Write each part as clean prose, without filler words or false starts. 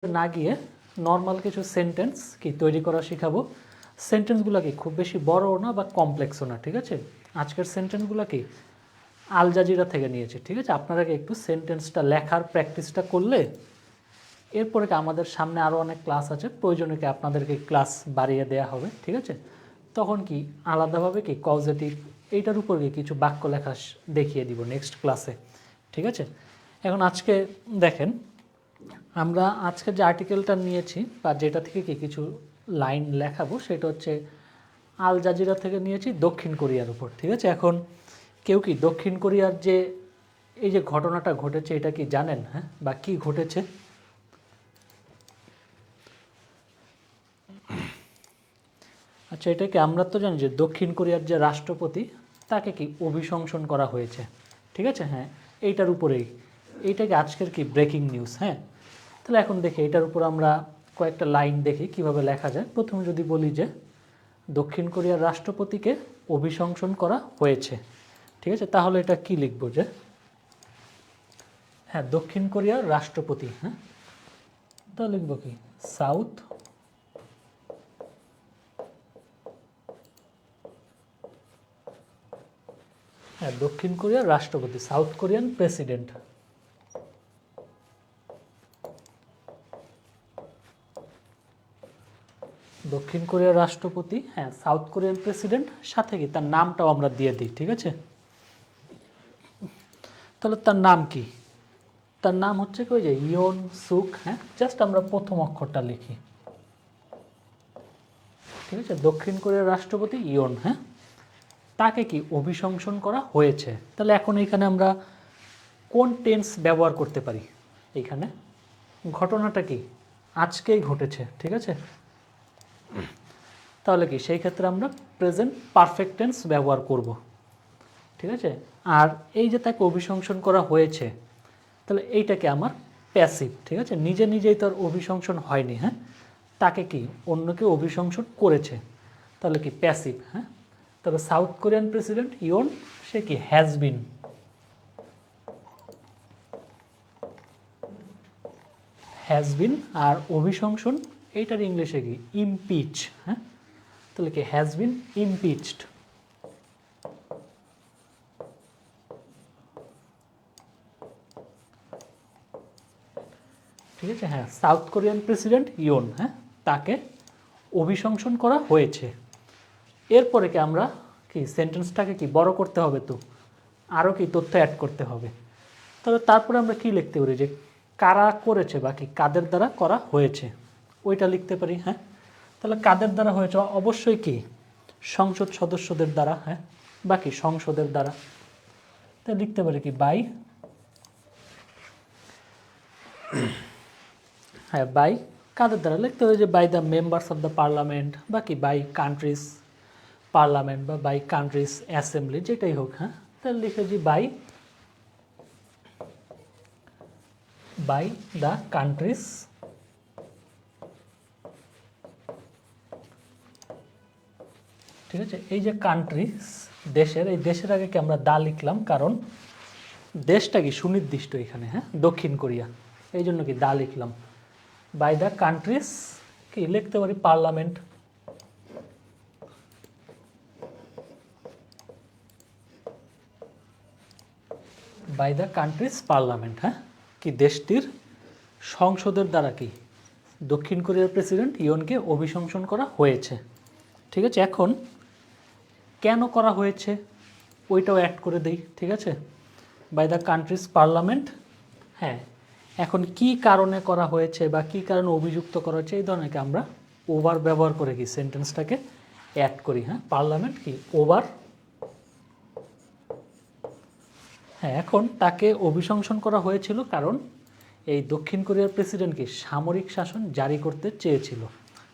না গিয়ে নর্মাল কিছু সেন্টেন্স কি তৈরি করা শেখাবো। সেন্টেন্সগুলো কি খুব বেশি বড়ও না বা কমপ্লেক্সও না, ঠিক আছে। আজকের সেন্টেন্সগুলো কি আল জাজিরা থেকে নিয়েছে, ঠিক আছে। আপনারা কি একটু সেন্টেন্সটা লেখার প্র্যাকটিসটা করলে এরপরে কি আমাদের সামনে আরও অনেক ক্লাস আছে, প্রয়োজনে কি আপনাদেরকে ক্লাস বাড়িয়ে দেওয়া হবে, ঠিক আছে। তখন কি আলাদাভাবে কি কজেটিভ এইটার উপর কি কিছু বাক্য লেখা দেখিয়ে দিব নেক্সট ক্লাসে, ঠিক আছে। এখন আজকে দেখেন, আমরা আজকে যে আর্টিকেলটা নিয়েছি বা যেটা থেকে কি কিছু লাইন লেখাবো সেটা হচ্ছে আল জাজিরা থেকে নিয়েছি দক্ষিণ কোরিয়ার উপর, ঠিক আছে। এখন কেউ কি দক্ষিণ কোরিয়ার যে এই যে ঘটনাটা ঘটেছে এটা কি জানেন, হ্যাঁ, বা কি ঘটেছে? আচ্ছা, এটা কি আমরা তো জানি যে দক্ষিণ কোরিয়ার যে রাষ্ট্রপতি তাকে কি অভিশংসন করা হয়েছে, ঠিক আছে। হ্যাঁ, এইটার উপরেই এইটাকে আজকের কি ব্রেকিং নিউজ। হ্যাঁ, তাহলে এখন দেখি এটার উপর আমরা কয়েকটা লাইন দেখি কিভাবে লেখা যায়। প্রথমে যদি বলি যে দক্ষিণ কোরিয়ার রাষ্ট্রপতিকে অভিশংসন করা হয়েছে, ঠিক আছে, তাহলে এটা কি লিখবো যে হ্যাঁ দক্ষিণ কোরিয়ার রাষ্ট্রপতি, হ্যাঁ, তা লিখবো কি সাউথ হ্যাঁ দক্ষিণ কোরিয়ার রাষ্ট্রপতি, সাউথ কোরিয়ান প্রেসিডেন্ট। দক্ষিণ কোরিয়ার রাষ্ট্রপতি, হ্যাঁ সাউথ কোরিয়ান প্রেসিডেন্ট, সাথে কি তার নামটাও আমরা দিয়ে দিই, ঠিক আছে। তাহলে তার নাম কি? তার নাম হচ্ছে কি ওই যে ইয়ন সুক। হ্যাঁ, জাস্ট আমরা প্রথম অক্ষরটা লিখি, ঠিক আছে। দক্ষিণ কোরিয়ার রাষ্ট্রপতি ইয়ন, হ্যাঁ, তাকে কি অভিশংসন করা হয়েছে। তাহলে এখন এখানে আমরা কোন টেন্স ব্যবহার করতে পারি? এইখানে ঘটনাটা কি আজকেই ঘটেছে, ঠিক আছে। তাহলে কি সেই ক্ষেত্রে আমরা প্রেজেন্ট পারফেক্ট টেন্স ব্যবহার করব, ঠিক আছে। আর এই যে তাকে অভিশংসন করা হয়েছে, তাহলে এইটাকে আমার প্যাসিভ, ঠিক আছে। নিজে নিজেই তার অভিশংসন হয়নি, হ্যাঁ, তাকে কি অন্যকে অভিশংসন করেছে, তাহলে কি প্যাসিভ। হ্যাঁ, তবে সাউথ কোরিয়ান প্রেসিডেন্ট ইয়ন সে কি হ্যাজ বিন, আর অভিশংসন এইটার ইংলিশে কি ইমপিচ। হ্যাঁ, তাহলে কি হ্যাজ বিন ইমপিচড, ঠিক আছে। হ্যাঁ, সাউথ কোরিয়ান প্রেসিডেন্ট ইয়ন, হ্যাঁ, তাকে অভিশংসন করা হয়েছে। এরপরে কি আমরা কি সেন্টেন্সটাকে কি বড় করতে হবে, তো আরও কি তথ্য অ্যাড করতে হবে। তবে তারপরে আমরা কি লিখতে পারি যে কারা করেছে বা কি কাদের দ্বারা করা হয়েছে, ওইটা লিখতে পারি। হ্যাঁ, তাহলে কাদের দ্বারা হয়েছে, অবশ্যই কি সংসদ সদস্যদের দ্বারা, হ্যাঁ, বা কি সংসদের দ্বারা। তাই লিখতে পারি কি বাই, হ্যাঁ বাই কাদের দ্বারা লিখতে হবে যে by the members of the parliament, বা কি বাই কান্ট্রিজ পার্লামেন্ট বা বাই কান্ট্রিজ অ্যাসেম্বলি, যেটাই হোক। হ্যাঁ, তাহলে লিখে যে বাই দ্য কান্ট্রিজ, ঠিক আছে। এই যে কান্ট্রিজ দেশের, এই দেশের আগে কি আমরা দা লিখলাম, কারণ দেশটা কি সুনির্দিষ্ট এখানে, হ্যাঁ দক্ষিণ কোরিয়া, এই জন্য কি দা লিখলাম। বাই দ্য কান্ট্রিজ কি লিখতে পারি parliament, by the countries parliament, হ্যাঁ, কি দেশটির সংসদের দ্বারা কি দক্ষিণ কোরিয়ার প্রেসিডেন্ট ইয়নকে অভিশংসন করা হয়েছে, ঠিক আছে। এখন কেন করা হয়েছে ওইটাও অ্যাড করে দেই, ঠিক আছে। বাই দ্য কান্ট্রিজ পার্লামেন্ট, হ্যাঁ, এখন কি কারণে করা হয়েছে বা কি কারণে অভিযুক্ত করা হয়েছে, এই ধরনের আমরা ওভার ব্যবহার করে কি সেন্টেন্সটাকে অ্যাড করি। হ্যাঁ, পার্লামেন্ট কি ওভার, হ্যাঁ, এখন তাকে অভিশংসন করা হয়েছিল কারণ এই দক্ষিণ কোরিয়ার প্রেসিডেন্ট কি সামরিক শাসন জারি করতে চেয়েছিল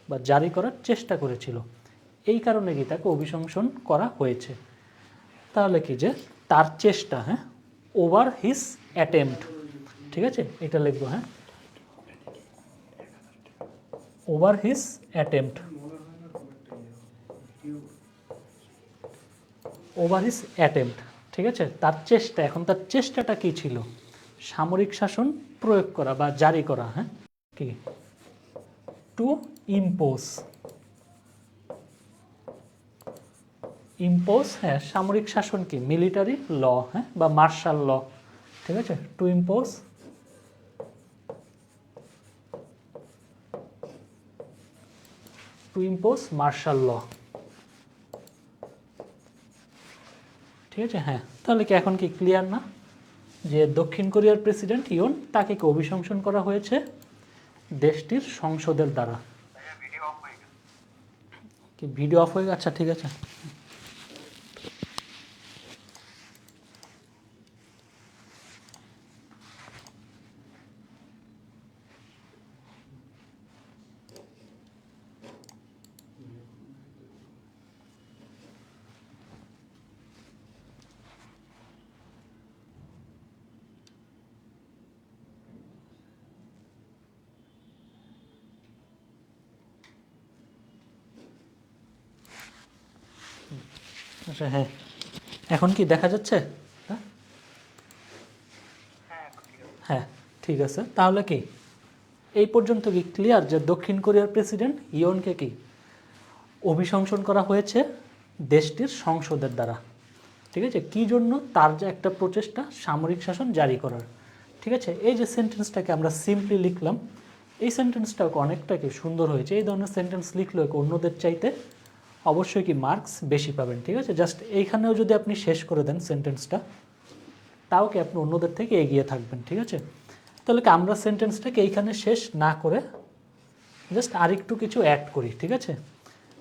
বা জারি করার চেষ্টা করেছিল, এই কারণে কি তাকে অভিশংসন করা হয়েছে। তাহলে কি যে তার চেষ্টা, হ্যাঁ, ওভার হিজ অ্যাটেম্পট, ঠিক আছে, এটা লিখবো। হ্যাঁ, over his attempt, over his attempt, ঠিক আছে, তার চেষ্টা। এখন তার চেষ্টাটা কি ছিল? সামরিক শাসন প্রয়োগ করা বা জারি করা, হ্যাঁ, কি টু ইম্পোজ, ইম্পোজ হ্যাঁ সামরিক শাসন কি মিলিটারি ল, হ্যাঁ বা মার্শাল ল, ঠিক আছে, টু ইম্পোজ মার্শাল ল, ঠিক আছে। হ্যাঁ তাহলে কি এখন কি ক্লিয়ার না যে দক্ষিণ কোরিয়ার প্রেসিডেন্ট ইয়ন তাকে কি অভিশংসন করা হয়েছে দেশটির সংসদের দ্বারা। কি ভিডিও অফ হয়ে গেছে? আচ্ছা ঠিক আছে। আচ্ছা হ্যাঁ এখন কি দেখা যাচ্ছে? হ্যাঁ ঠিক আছে। তাহলে কি এই পর্যন্ত কি ক্লিয়ার যে দক্ষিণ কোরিয়ার প্রেসিডেন্ট ইয়নকে কি অভিশংসন করা হয়েছে দেশটির সংসদের দ্বারা, ঠিক আছে। কি জন্য? তার যে একটা প্রচেষ্টা সামরিক শাসন জারি করার, ঠিক আছে। এই যে সেন্টেন্সটাকে আমরা সিম্পলি লিখলাম, এই সেন্টেন্সটাও অনেকটা কি সুন্দর হয়েছে। এই ধরনের সেন্টেন্স লিখলেও অন্যদের চাইতে অবশ্যই কি মার্কস বেশি পাবেন, ঠিক আছে। জাস্ট এইখানেও যদি আপনি শেষ করে দেন সেন্টেন্সটা, তাও কি আপনি অন্যদের থেকে এগিয়ে থাকবেন, ঠিক আছে। তাহলে কি আমরা সেন্টেন্সটাকে এইখানে শেষ না করে জাস্ট আরেকটু কিছু অ্যাড করি, ঠিক আছে।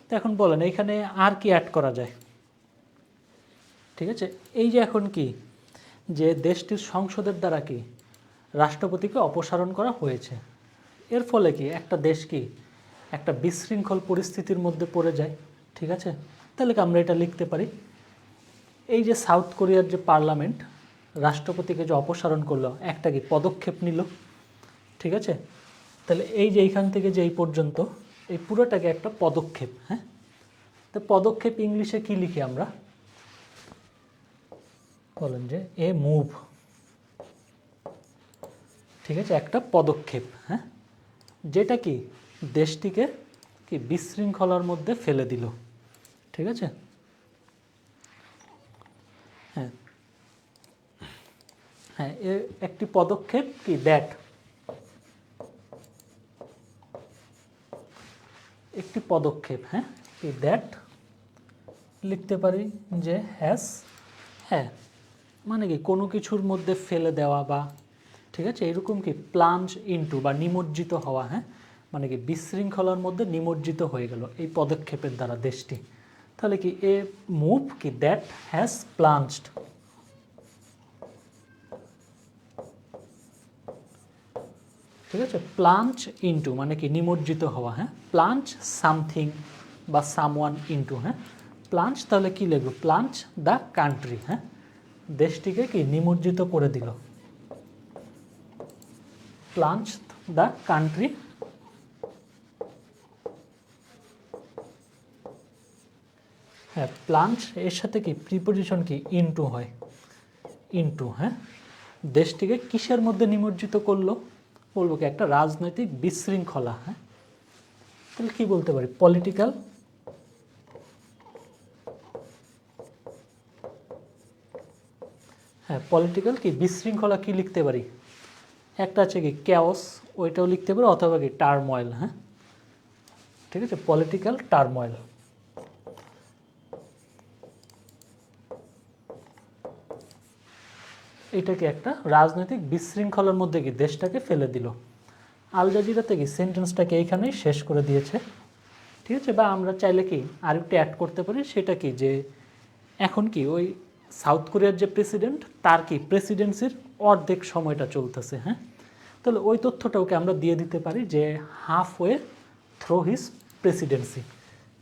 তো এখন বলেন এইখানে আর কি অ্যাড করা যায়, ঠিক আছে। এই যে এখন কি যে দেশটির সংসদের দ্বারা কি রাষ্ট্রপতিকে অপসারণ করা হয়েছে, এর ফলে কি একটা দেশ কি একটা বিশৃঙ্খল পরিস্থিতির মধ্যে পড়ে যায়, ঠিক আছে। তাহলে কি আমরা এটা লিখতে পারি, এই যে সাউথ কোরিয়ার যে পার্লামেন্ট রাষ্ট্রপতিকে যে অপসারণ করলো একটা কি পদক্ষেপ নিল, ঠিক আছে। তাহলে এই যে এইখান থেকে যে এই পর্যন্ত এই পুরোটাকে একটা পদক্ষেপ, হ্যাঁ। তো পদক্ষেপ ইংলিশে কি লিখি আমরা? বলেন যে এ মুভ, ঠিক আছে, একটা পদক্ষেপ, হ্যাঁ, যেটা কি দেশটিকে কি বিশৃঙ্খলার মধ্যে ফেলে দিল, ঠিক আছে। হ্যাঁ হ্যাঁ একটি পদক্ষেপ কি দ্যাট, একটি পদক্ষেপ, হ্যাঁ কি দ্যাট লিখতে পারি যে হ্যাজ, হ্যাঁ মানে কি কোনো কিছুর মধ্যে ফেলে দেওয়া বা, ঠিক আছে, এরকম কি প্লাঞ্জ ইনটু বা নিমজ্জিত হওয়া, হ্যাঁ মানে কি বিশৃঙ্খলার মধ্যে নিমজ্জিত হয়ে গেল এই পদক্ষেপের দ্বারা দেশটি। তাহলে কি এ মুভ কি দ্যাট হ্যাজ প্লাঞ্জড, ঠিক আছে। প্লাঞ্জ ইনটু মানে কি নিমজ্জিত হওয়া, হ্যাঁ প্লাঞ্জ সামথিং বা সামওয়ান ইনটু, হ্যাঁ প্লাঞ্জ, তাহলে কি লিখব? প্লাঞ্জ দ্য কান্ট্রি, হ্যাঁ দেশটিকে কি নিমজ্জিত করে দিল, প্লাঞ্জ দ্য কান্ট্রি, হ্যাঁ প্লাঞ্জ এর সাথে কি প্রিপোজিশন কি ইনটু হয়, ইনটু, হ্যাঁ দেশটিকে কিসের মধ্যে নিমজ্জিত করলো? বলবো কি একটা রাজনৈতিক বিশৃঙ্খলা, হ্যাঁ তাহলে কি বলতে পারি? পলিটিক্যাল, হ্যাঁ পলিটিক্যাল কি বিশৃঙ্খলা কি লিখতে পারি? একটা আছে কি ক্যাওস, ওইটাও লিখতে পারি, অথবা কি টার্ময়েল, হ্যাঁ ঠিক আছে, পলিটিক্যাল টার্ময়েল। এটাকে একটা রাজনৈতিক বিশৃঙ্খলার মধ্যে কি দেশটাকে ফেলে দিল। আল জাজিরাতে কি সেন্টেন্সটাকে এইখানেই শেষ করে দিয়েছে, ঠিক আছে। বা আমরা চাইলে কি আরেকটু অ্যাড করতে পারি, সেটা কি যে এখন কি ওই সাউথ কোরিয়ার যে প্রেসিডেন্ট তার কি প্রেসিডেন্সির অর্ধেক সময়টা চলতেছে, হ্যাঁ তাহলে ওই তথ্যটাকে আমরা দিয়ে দিতে পারি যে half way throw his Presidency.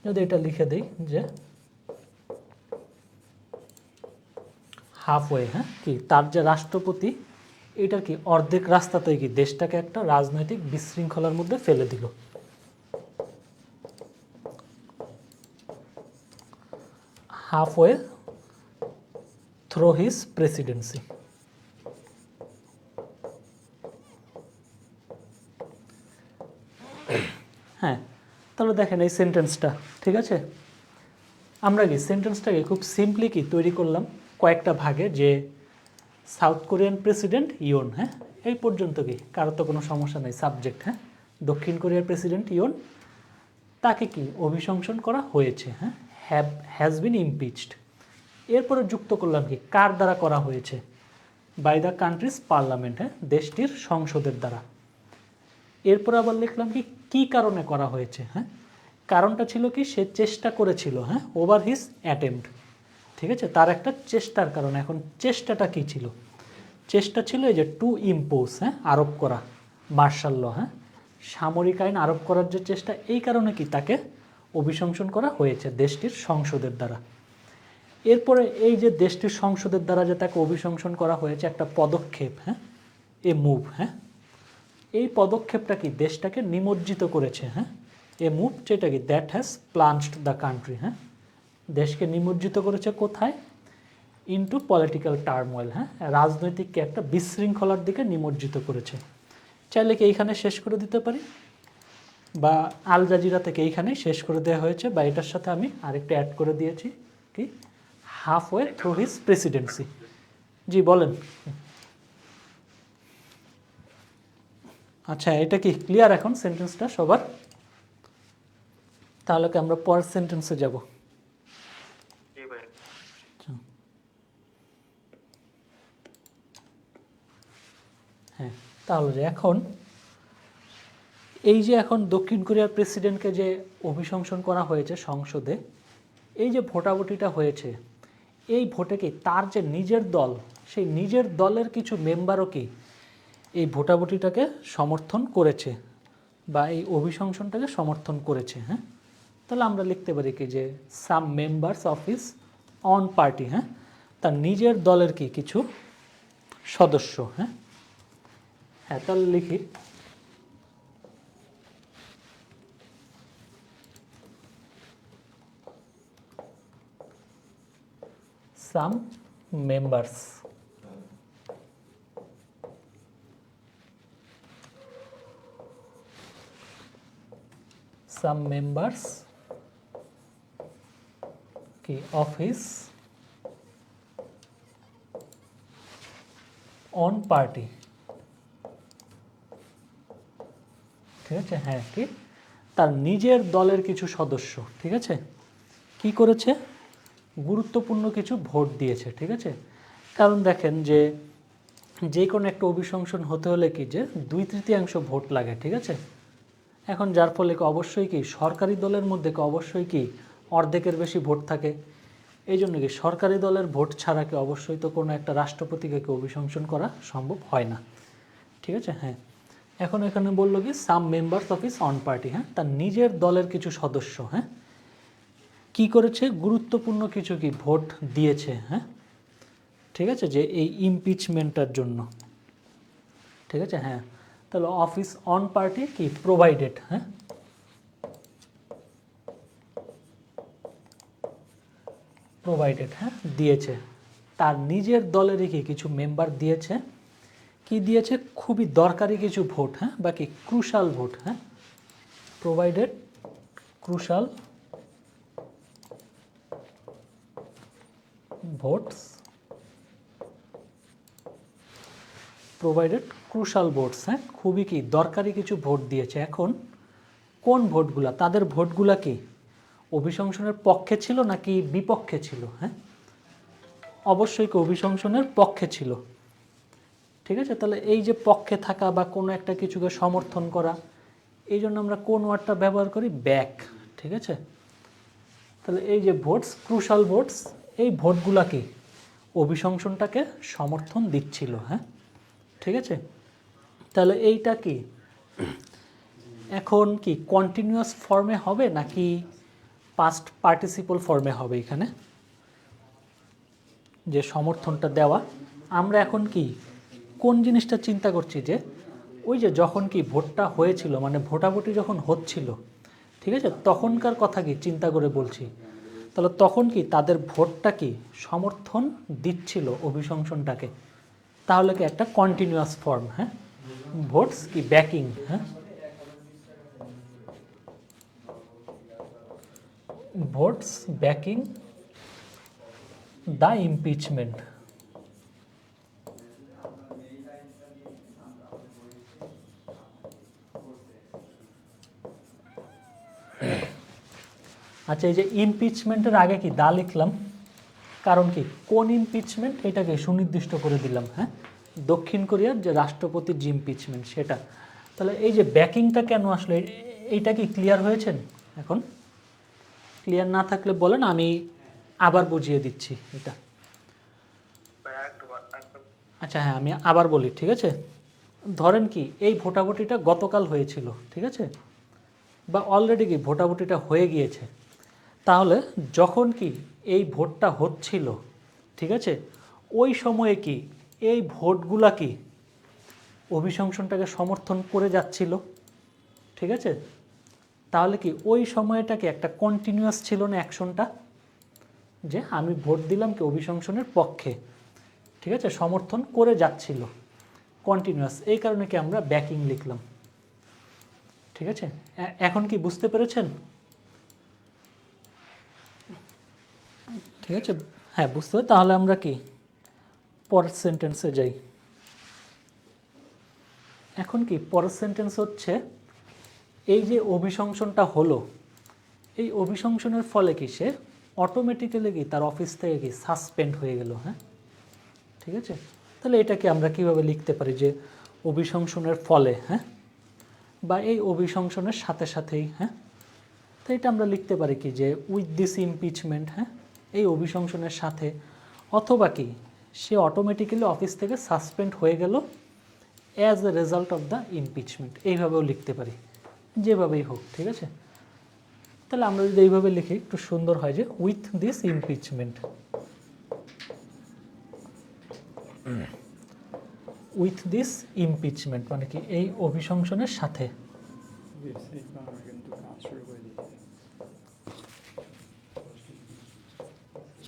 যদি এটা লিখে দেই যে হাফ ওয়ে, হ্যাঁ কি তার যে রাষ্ট্রপতি এটার কি অর্ধেক রাস্তাতেই কি দেশটাকে একটা রাজনৈতিক বিশৃঙ্খলার মধ্যে ফেলে দিল, half way throw his Presidency. হ্যাঁ, তাহলে দেখেন এই সেন্টেন্সটা, ঠিক আছে, আমরা কি সেন্টেন্সটাকে খুব সিম্পলি কি তৈরি করলাম কয়েকটা ভাগে, যে সাউথ কোরিয়ান প্রেসিডেন্ট ইয়ন, হ্যাঁ, এই পর্যন্ত কি কারো তো কোনো সমস্যা নেই, সাবজেক্ট, হ্যাঁ, দক্ষিণ কোরিয়ার প্রেসিডেন্ট ইয়ন, তাকে কি অভিশংসন করা হয়েছে, হ্যাঁ, হ্যাজ বিন ইমপিচড। এরপরে যুক্ত করলাম কি কার দ্বারা করা হয়েছে, বাই দ্য কান্ট্রিজ পার্লামেন্ট, হ্যাঁ, দেশটির সংসদের দ্বারা। এরপর আবার লিখলাম কি কী কারণে করা হয়েছে, হ্যাঁ, কারণটা ছিল কি সে চেষ্টা করেছিল, হ্যাঁ, ওভার হিজ অ্যাটেম্পট, ঠিক আছে, তার একটা চেষ্টার কারণে। এখন চেষ্টাটা কি ছিল, চেষ্টা ছিল এই যে টু ইম্পোজ, হ্যাঁ, আরোপ করা, মার্শাল ল, হ্যাঁ, সামরিক আইন আরোপ করার যে চেষ্টা, এই কারণে কি তাকে অভিশংসন করা হয়েছে দেশটির সংসদের দ্বারা। এরপরে এই যে দেশটির সংসদের দ্বারা যে তাকে অভিশংসন করা হয়েছে একটা পদক্ষেপ, হ্যাঁ, এ মুভ, হ্যাঁ, এই পদক্ষেপটা কি দেশটাকে নিমজ্জিত করেছে, হ্যাঁ, এ মুভ যেটা কি that has plunged the country, হ্যাঁ, দেশকে নিমজ্জিত করেছে কোথায়, ইনটু পলিটিক্যাল টার্মোয়েল, হ্যাঁ, রাজনৈতিককে একটা বিশৃঙ্খলার দিকে নিমজ্জিত করেছে। চাইলে কি এইখানে শেষ করে দিতে পারি, বা আল জাজিরা থেকে এইখানেই শেষ করে দেওয়া হয়েছে, বা এটার সাথে আমি আরেকটা অ্যাড করে দিয়েছি কি half way through his presidency. জি বলেন। আচ্ছা, এটা কি ক্লিয়ার এখন সেন্টেন্সটা সবার? তাহলে কি আমরা পরের সেন্টেন্সে যাব? হ্যাঁ, তাহলে যে এখন এই যে এখন দক্ষিণ কোরিয়ার প্রেসিডেন্টকে যে অভিশংসন করা হয়েছে সংসদে, এই যে ভোটাভুটিটা হয়েছে, এই ভোটে কি তার যে নিজের দল, সেই নিজের দলের কিছু মেম্বারও কি এই ভোটাভুটিটাকে সমর্থন করেছে, বা এই অভিশংসনটাকে সমর্থন করেছে, হ্যাঁ, তাহলে আমরা লিখতে পারি কি যে some members of his own party, হ্যাঁ, তার নিজের দলের কি কিছু সদস্য, হ্যাঁ, হ্যাঁ, তাহলে লিখি some members কি of his own party, ঠিক আছে, হ্যাঁ, কি তার নিজের দলের কিছু সদস্য, ঠিক আছে, কি করেছে, গুরুত্বপূর্ণ কিছু ভোট দিয়েছে, ঠিক আছে। কারণ দেখেন যে যে কোনো একটা অভিশংসন হতে হলে কি যে 2/3 ভোট লাগে, ঠিক আছে। এখন যার ফলে অবশ্যই কি সরকারি দলের মধ্যে অবশ্যই কি অর্ধেকের বেশি ভোট থাকে, এই জন্য কি সরকারি দলের ভোট ছাড়া কি অবশ্যই তো কোনো একটা রাষ্ট্রপতিকে অভিশংসন করা সম্ভব হয় না, ঠিক আছে। হ্যাঁ, এখন এখানে বললো কি some members of his own party, হ্যাঁ, তার নিজের দলের কিছু সদস্য, হ্যাঁ, কি করেছে, গুরুত্বপূর্ণ কিছু কি ভোট দিয়েছে, হ্যাঁ, ঠিক আছে, যে এই ইমপিচমেন্টটার জন্য, ঠিক আছে। হ্যাঁ, তাহলে অফিস অন পার্টি কি প্রোভাইডেড, হ্যাঁ, প্রোভাইডেড, হ্যাঁ, দিয়েছে, তার নিজের দলেরই কি কিছু মেম্বার দিয়েছে, কি দিয়েছে, খুবই দরকারি কিছু ভোট, হ্যাঁ, বাকি ক্রুশাল ভোট, হ্যাঁ, provided crucial votes, provided crucial votes, হ্যাঁ, খুবই কি দরকারি কিছু ভোট দিয়েছে। এখন কোন ভোটগুলা, তাদের ভোটগুলা কি অভিশংসনের পক্ষে ছিল নাকি বিপক্ষে ছিল, হ্যাঁ, অবশ্যই কি অভিশংসনের পক্ষে ছিল, ঠিক আছে। তাহলে এই যে পক্ষে থাকা বা কোনো একটা কিছুকে সমর্থন করা, এই জন্য আমরা কোন ওয়ার্ডটা ব্যবহার করি, ব্যাক, ঠিক আছে। তাহলে এই যে ভোটস, ক্রুশাল ভোটস, এই ভোটগুলা কি অভিশংসনটাকে সমর্থন দিচ্ছিল, হ্যাঁ, ঠিক আছে। তাহলে এইটা কি এখন কি কন্টিনিউয়াস ফর্মে হবে নাকি পাস্ট পার্টিসিপল ফর্মে হবে, এখানে যে সমর্থনটা দেওয়া, আমরা এখন কি কোন জিনিসটা চিন্তা করছি, যে ওই যে যখন কি ভোটটা হয়েছিল, মানে ভোটাভুটি যখন হচ্ছিল, ঠিক আছে, তখনকার কথা কি চিন্তা করে বলছি। তাহলে তখন কি তাদের ভোটটা কি সমর্থন দিচ্ছিল অভিশংসনটাকে, তাহলে কি একটা কন্টিনিউয়াস ফর্ম, হ্যাঁ, ভোটস কি ব্যাকিং, হ্যাঁ, ভোটস ব্যাকিং দ্য ইমপিচমেন্ট। আচ্ছা, এই যে ইমপিচমেন্টের আগে কি দা লিখলাম, কারণ কি কোন ইমপিচমেন্ট এটাকে সুনির্দিষ্ট করে দিলাম। হ্যাঁ, দক্ষিণ কোরিয়ার যে রাষ্ট্রপতির যে ইমপিচমেন্ট সেটা। তাহলে এই যে ব্যাকিংটা কেন আসলে, এইটা কি ক্লিয়ার হয়েছেন? এখন ক্লিয়ার না থাকলে বলেন, আমি আবার বুঝিয়ে দিচ্ছি এটা। আচ্ছা হ্যাঁ, আমি আবার বলি, ঠিক আছে। ধরেন কি এই ভোটাভুটিটা গতকাল হয়েছিল, ঠিক আছে, বা অলরেডি কি ভোটাভুটিটা হয়ে গিয়েছে। তাহলে যখন কি এই ভোটটা হচ্ছিল, ঠিক আছে, ওই সময়ে কি এই ভোটগুলা কি অভিশংসনটাকে সমর্থন করে যাচ্ছিল, ঠিক আছে। তাহলে কি ওই সময়টা কি একটা কন্টিনিউয়াস ছিল না অ্যাকশনটা, যে আমি ভোট দিলাম কি অভিশংসনের পক্ষে, ঠিক আছে, সমর্থন করে যাচ্ছিল, কন্টিনিউয়াস। এই কারণে কি আমরা ব্যাকিং লিখলাম, ঠিক আছে। এখন কি বুঝতে পেরেছেন? ঠিক আছে, হ্যাঁ বুঝতে হবে। তাহলে আমরা কি পরের সেন্টেন্সে যাই। এখন কি পরের সেন্টেন্স হচ্ছে, এই যে অভিশংসনটা হলো, এই অভিশংসনের ফলে কি সে অটোমেটিক্যালি কি তার অফিস থেকে কি সাসপেন্ড হয়ে গেল। হ্যাঁ, ঠিক আছে। তাহলে এটাকে আমরা কিভাবে লিখতে পারি, যে অভিশংসনের ফলে, হ্যাঁ, বা এই অভিশংসনের সাথে সাথেই। হ্যাঁ, তো এটা আমরা লিখতে পারি কি, যে উইথ দিস ইমপিচমেন্ট, হ্যাঁ, এই অভিশংসনের সাথে, অথবা কি সে অটোমেটিক্যালি অফিস থেকে সাসপেন্ড হয়ে গেল as a result of the impeachment. এইভাবেও লিখতে পারি, যেভাবেই হোক, ঠিক আছে। তাহলে আমরা যদি এইভাবে লিখি একটু সুন্দর হয়, যে with this impeachment. With this impeachment মানে কি এই অভিশংসনের সাথে।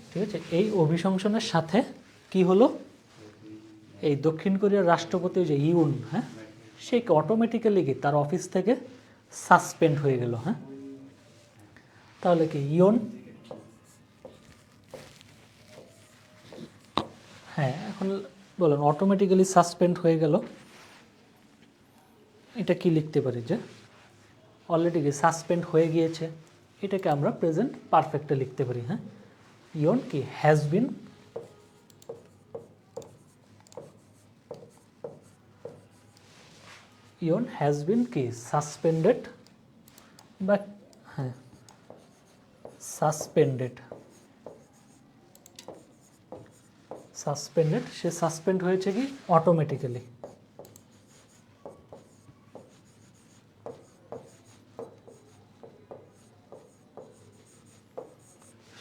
ঠিক আছে, এই অভিশংসনের সাথে কি হলো, এই দক্ষিণ কোরিয়ার রাষ্ট্রপতি যে ইউন, হ্যাঁ, সে অটোমেটিক্যালি কি তার অফিস থেকে সাসপেন্ড হয়ে গেল। হ্যাঁ, তাহলে কি ইয়ন, হ্যাঁ এখন বলুন অটোমেটিক্যালি সাসপেন্ড হয়ে গেল, এটা কি লিখতে পারি, যে অলরেডি কি সাসপেন্ড হয়ে গিয়েছে, এটাকে আমরা প্রেজেন্ট পারফেক্টে লিখতে পারি। হ্যাঁ, ইয়ন কি হ্যাজ বিন ইয়ন হ্যাজ বিন কি সাসপেন্ডেড, বা হ্যাঁ সাসপেন্ডেড, সাসপেন্ডেড, সে সাসপেন্ড হয়েছে কি অটোমেটিক্যালি।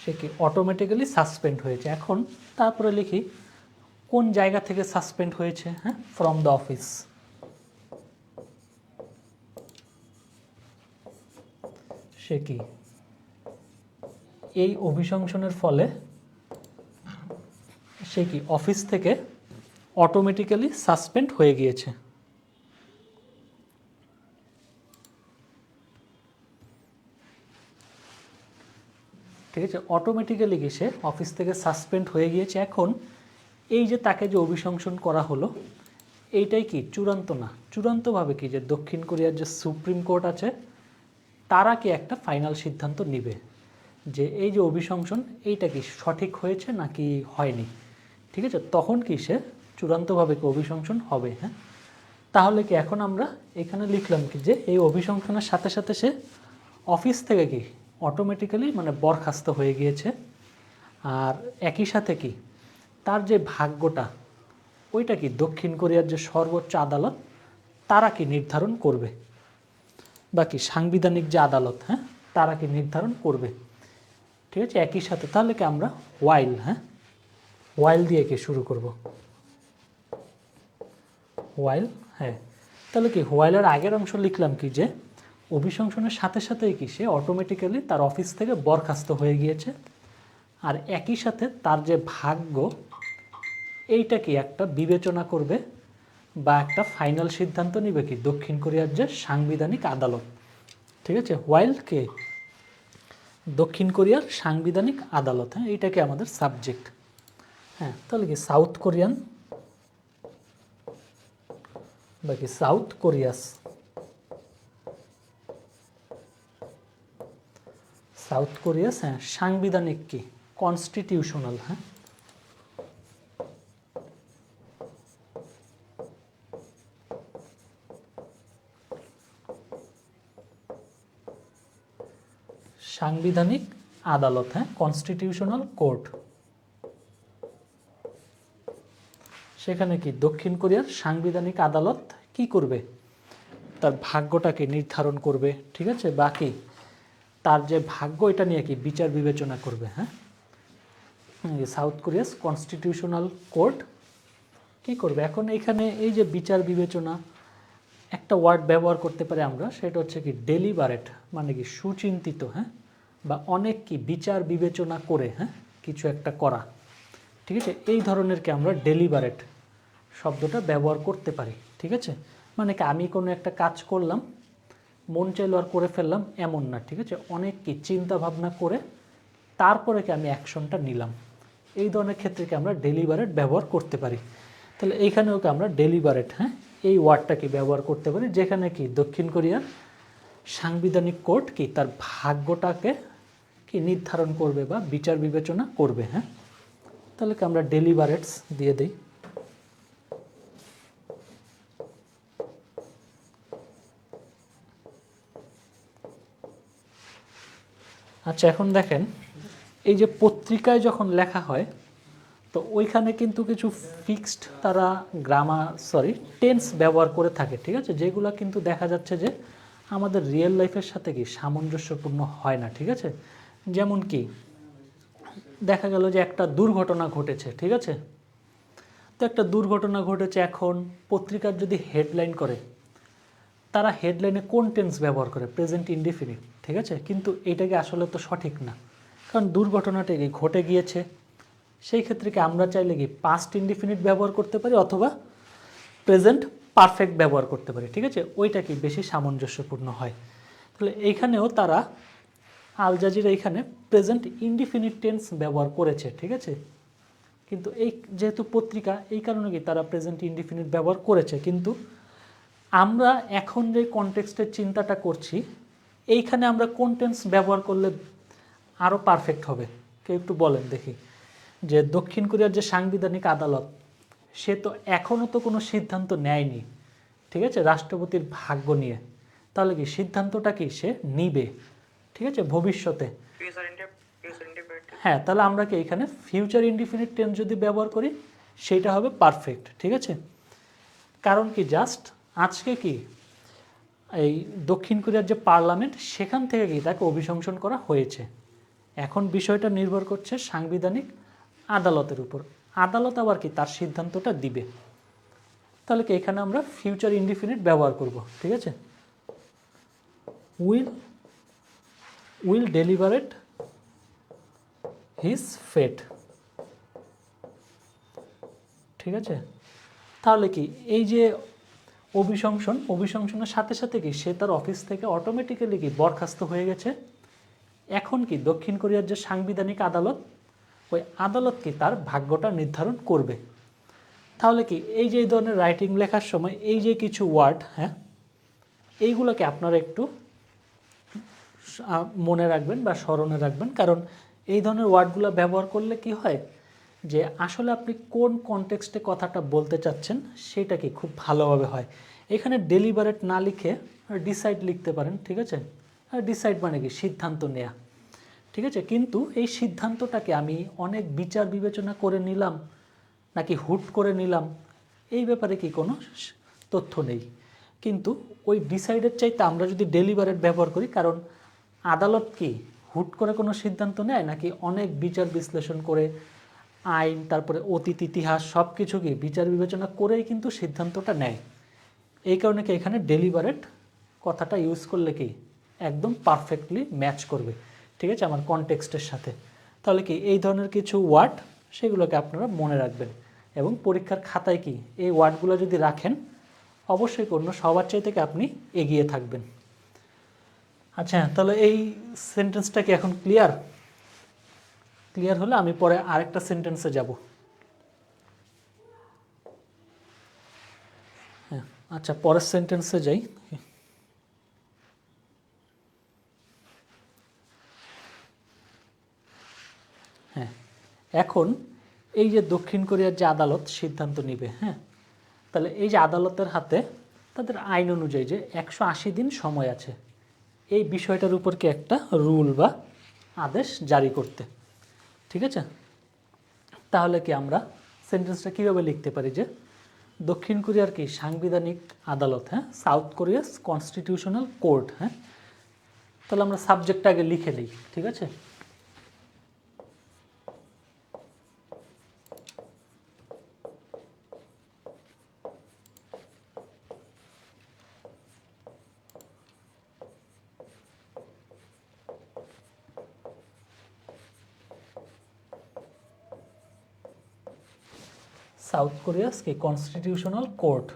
সে কি অটোমেটিক্যালি সাসপেন্ড হয়েছে। এখন তারপরে লিখি কোন জায়গা থেকে সাসপেন্ড হয়েছে। হ্যাঁ, ফ্রম দ্য অফিস। সে কি এই অভিশংসনের ফলে সে কি অফিস থেকে অটোমেটিক্যালি সাসপেন্ড হয়ে গিয়েছে। ঠিক আছে, অটোমেটিক্যালি কি সে অফিস থেকে সাসপেন্ড হয়ে গিয়েছে। এখন এই যে তাকে যে অভিশংসন করা হলো, এইটাই কি চূড়ান্ত না। চূড়ান্তভাবে কি যে দক্ষিণ কোরিয়ার যে সুপ্রিম কোর্ট আছে, তারা কি একটা ফাইনাল সিদ্ধান্ত নিবে যে এই যে অভিশংসন এইটা কি সঠিক হয়েছে নাকি হয়নি। ঠিক আছে, তখন কি সে চূড়ান্তভাবে কি অভিশংসন হবে। হ্যাঁ, তাহলে কি এখন আমরা এখানে লিখলাম কি যে এই অভিশংসনের সাথে সাথে সে অফিস থেকে কি অটোমেটিক্যালি মানে বরখাস্ত হয়ে গিয়েছে। আর একই সাথে কি তার যে ভাগ্যটা, ওইটা কি দক্ষিণ কোরিয়ার যে সর্বোচ্চ আদালত তারা কি নির্ধারণ করবে, বা কি সাংবিধানিক যে আদালত, হ্যাঁ, তারা কি নির্ধারণ করবে। ঠিক আছে, একই সাথে তাহলে কি আমরা ওয়াইল, হ্যাঁ, ওয়াইল দিয়ে কি শুরু করব, ওয়াইল। হ্যাঁ, তাহলে কি ওয়াইলের আগের অংশ লিখলাম কি যে অভিশংসনের সাথে সাথেই কি সে অটোমেটিক্যালি তার অফিস থেকে বরখাস্ত হয়ে গিয়েছে। আর একই সাথে তার যে ভাগ্য, এইটা কি একটা বিবেচনা করবে বা একটা ফাইনাল সিদ্ধান্ত নিবে কি দক্ষিণ কোরিয়ার যে সাংবিধানিক আদালত। ঠিক আছে, ওয়াইল কে দক্ষিণ কোরিয়ার সাংবিধানিক আদালত, হ্যাঁ এইটাকে আমাদের সাবজেক্ট। হ্যাঁ, তাহলে কি সাউথ কোরিয়ান বা কি সাউথ কোরিয়াস, সাউথ কোরিয়াস, হ্যাঁ সাংবিধানিক কি কনস্টিটিউশনাল, হ্যাঁ সাংবিধানিক আদালত, হ্যাঁ কনস্টিটিউশনাল কোর্ট। সেখানে কি দক্ষিণ কোরিয়ার সাংবিধানিক আদালত কি করবে, তার ভাগ্যটাকে নির্ধারণ করবে, ঠিক আছে, বাকি তার যে ভাগ্য এটা নিয়ে কি বিচার বিবেচনা করবে। হ্যাঁ, সাউথ কোরিয়াস কনস্টিটিউশনাল কোর্ট কি করবে এখন এখানে এই যে বিচার বিবেচনা, একটা ওয়ার্ড ব্যবহার করতে পারি আমরা, সেটা হচ্ছে কি ডেলিবারেট, মানে কি সুচিন্তিত, হ্যাঁ বা অনেক কি বিচার বিবেচনা করে, হ্যাঁ কিছু একটা করা, ঠিক আছে, এই ধরনেরকে আমরা ডেলিবারেট শব্দটা ব্যবহার করতে পারি, ঠিক আছে। মানে কি আমি কোনো একটা কাজ করলাম, মন চাইলো আর করে ফেললাম এমন না, ঠিক আছে, অনেক কি চিন্তা ভাবনা করে তারপরে কি আমি অ্যাকশনটা নিলাম, এই ধরনের ক্ষেত্রে কি আমরা ডেলিবারেট ব্যবহার করতে পারি। তাহলে এইখানেও কি আমরা ডেলিবারেট, হ্যাঁ এই ওয়ার্ডটাকে ব্যবহার করতে পারি, যেখানে কি দক্ষিণ কোরিয়ার সাংবিধানিক কোর্ট কি তার ভাগ্যটাকে কি নির্ধারণ করবে বা বিচার বিবেচনা করবে। হ্যাঁ, তাহলে কি আমরা ডেলিবারেটস দিয়ে দিই। আচ্ছা, এখন দেখেন এই যে পত্রিকায় যখন লেখা হয়, তো ওইখানে কিন্তু কিছু ফিক্সড তারা টেন্স ব্যবহার করে থাকে, ঠিক আছে, যেগুলো কিন্তু দেখা যাচ্ছে যে আমাদের রিয়েল লাইফের সাথে কি সামঞ্জস্যপূর্ণ হয় না, ঠিক আছে। যেমন কি দেখা গেল যে একটা দুর্ঘটনা ঘটেছে, ঠিক আছে, তো একটা দুর্ঘটনা ঘটেছে, এখন পত্রিকার যদি হেডলাইন করে, তারা হেডলাইনে কোন টেন্স ব্যবহার করে, প্রেজেন্ট ইনডিফিনিট, ঠিক আছে, কিন্তু এটাকে আসলে তো সঠিক না, কারণ দুর্ঘটনাটা কি ঘটে গিয়েছে, সেই ক্ষেত্রে কি আমরা চাইলে কি পাস্ট ইনডিফিনিট ব্যবহার করতে পারি অথবা প্রেজেন্ট পারফেক্ট ব্যবহার করতে পারি, ঠিক আছে, ওইটা কি বেশি সামঞ্জস্যপূর্ণ হয়। তাহলে এইখানেও তারা আল জাজিরা এখানে প্রেজেন্ট ইনডিফিনিট টেন্স ব্যবহার করেছে, ঠিক আছে, কিন্তু এই যেহেতু পত্রিকা, এই কারণে কি তারা প্রেজেন্ট ইনডিফিনিট ব্যবহার করেছে, কিন্তু আমরা এখন যে কনটেক্সটের চিন্তাটা করছি, এইখানে আমরা কোন টেন্স ব্যবহার করলে আরও পারফেক্ট হবে, কেউ একটু বলেন দেখি। যে দক্ষিণ কোরিয়ার যে সাংবিধানিক আদালত, সে তো এখনও তো কোনো সিদ্ধান্ত নেয়নি, ঠিক আছে, রাষ্ট্রপতির ভাগ্য নিয়ে, তাহলে কি সিদ্ধান্তটা কি সে নিবে, ঠিক আছে, ভবিষ্যতে। হ্যাঁ, তাহলে আমরা কি এখানে ফিউচার ইনডিফিনিট টেন্স যদি ব্যবহার করি, সেটা হবে পারফেক্ট, ঠিক আছে। কারণ কি জাস্ট আজকে কি এই দক্ষিণ কোরিয়ার যে পার্লামেন্ট, সেখান থেকে কি তাকে অভিশংসন করা হয়েছে, এখন বিষয়টা নির্ভর করছে সাংবিধানিক আদালতের উপর, আদালত আবার কি তার সিদ্ধান্তটা দিবে। তাহলে কি এখানে আমরা ফিউচার ইনডিফিনিট ব্যবহার করব, ঠিক আছে, উইল ডেলিবারেট হিজ ফেট, ঠিক আছে। তাহলে কি এই যে অভিশংসনের সাথে সাথে কি সে তার অফিস থেকে অটোমেটিক্যালি কি বরখাস্ত হয়ে গেছে, এখন কি দক্ষিণ কোরিয়ার যে সাংবিধানিক আদালত, ওই আদালত কি তার ভাগ্যটা নির্ধারণ করবে। তাহলে কি এই যে এই ধরনের রাইটিং লেখার সময় এই যে কিছু ওয়ার্ড, হ্যাঁ এইগুলোকে আপনারা একটু মনে রাখবেন বা স্মরণে রাখবেন, কারণ এই ধরনের ওয়ার্ডগুলো ব্যবহার করলে কি হয় যে আসলে আপনি কোন কনটেক্সটে কথাটা বলতে চাচ্ছেন সেটা কি খুব ভালোভাবে হয়। এখানে ডেলিবারেট না লিখে ডিসাইড লিখতে পারেন, ঠিক আছে, ডিসাইড মানে কি সিদ্ধান্ত নেয়া, ঠিক আছে, কিন্তু এই সিদ্ধান্তটাকে আমি অনেক বিচার বিবেচনা করে নিলাম নাকি হুট করে নিলাম, এই ব্যাপারে কি কোনো তথ্য নেই। কিন্তু ওই ডিসাইডের চাইতে আমরা যদি ডেলিবারেট ব্যবহার করি, কারণ আদালত কি হুট করে কোনো সিদ্ধান্ত নেয় নাকি অনেক বিচার বিশ্লেষণ করে, আইন তারপরে অতীত ইতিহাস সব কিছু কি বিচার বিবেচনা করেই কিন্তু সিদ্ধান্তটা নেয়। এই কারণে কি এখানে ডেলিবারেট কথাটা ইউজ করলে কি একদম পারফেক্টলি ম্যাচ করবে, ঠিক আছে, আমার কনটেক্সটের সাথে। তাহলে কি এই ধরনের কিছু ওয়ার্ড, সেগুলোকে আপনারা মনে রাখবেন, এবং পরীক্ষার খাতায় কি এই ওয়ার্ডগুলো যদি রাখেন, অবশ্যই কোনো সবার চাইতে আপনি এগিয়ে থাকবেন। আচ্ছা, তাহলে এই সেন্টেন্সটা কি এখন ক্লিয়ার? ক্লিয়ার হলে আমি পরে আরেকটা সেন্টেন্সে যাব। হ্যাঁ, আচ্ছা, পরের সেন্টেন্সে যাই। হ্যাঁ, এখন এই যে দক্ষিণ কোরিয়ার যে আদালত সিদ্ধান্ত নিবে, হ্যাঁ, তাহলে এই যে আদালতের হাতে তাদের আইন অনুযায়ী যে 180 দিন সময় আছে এই বিষয়টার উপর কি একটা রুল বা আদেশ জারি করতে, ঠিক আছে? তাহলে কি আমরা সেন্টেন্সটা কীভাবে লিখতে পারি যে দক্ষিণ কোরিয়ার কি সাংবিধানিক আদালত, হ্যাঁ, সাউথ কোরিয়াস কনস্টিটিউশনাল কোর্ট, হ্যাঁ, তাহলে আমরা সাবজেক্টটা আগে লিখে নিই, ঠিক আছে? সাউথ কোরিয়াস কি কনস্টিটিউশনাল কোর্ট,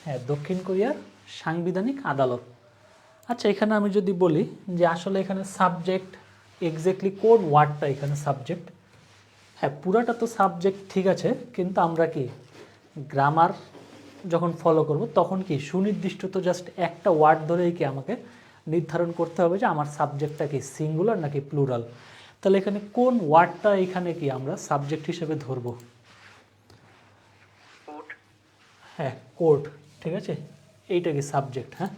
হ্যাঁ, দক্ষিণ কোরিয়ার সাংবিধানিক আদালত। আচ্ছা, এখানে আমি যদি বলি যে আসলে এখানে সাবজেক্ট এক্স্যাক্টলি কোন ওয়ার্ডটা এখানে সাবজেক্ট, হ্যাঁ, পুরাটা তো সাবজেক্ট, ঠিক আছে, কিন্তু আমরা কি গ্রামার যখন ফলো করব তখন কি সুনির্দিষ্ট তো জাস্ট একটা ওয়ার্ড ধরেই কি আমাকে নির্ধারণ করতে হবে যে আমার সাবজেক্টটা কি সিঙ্গুলার নাকি প্লুরাল। তাহলে এখানে কোন ওয়ার্ডটা এখানে কি আমরা সাবজেক্ট হিসেবে ধরব? হ্যাঁ, কোর্ট, ঠিক আছে, এইটা কি সাবজেক্ট, হ্যাঁ,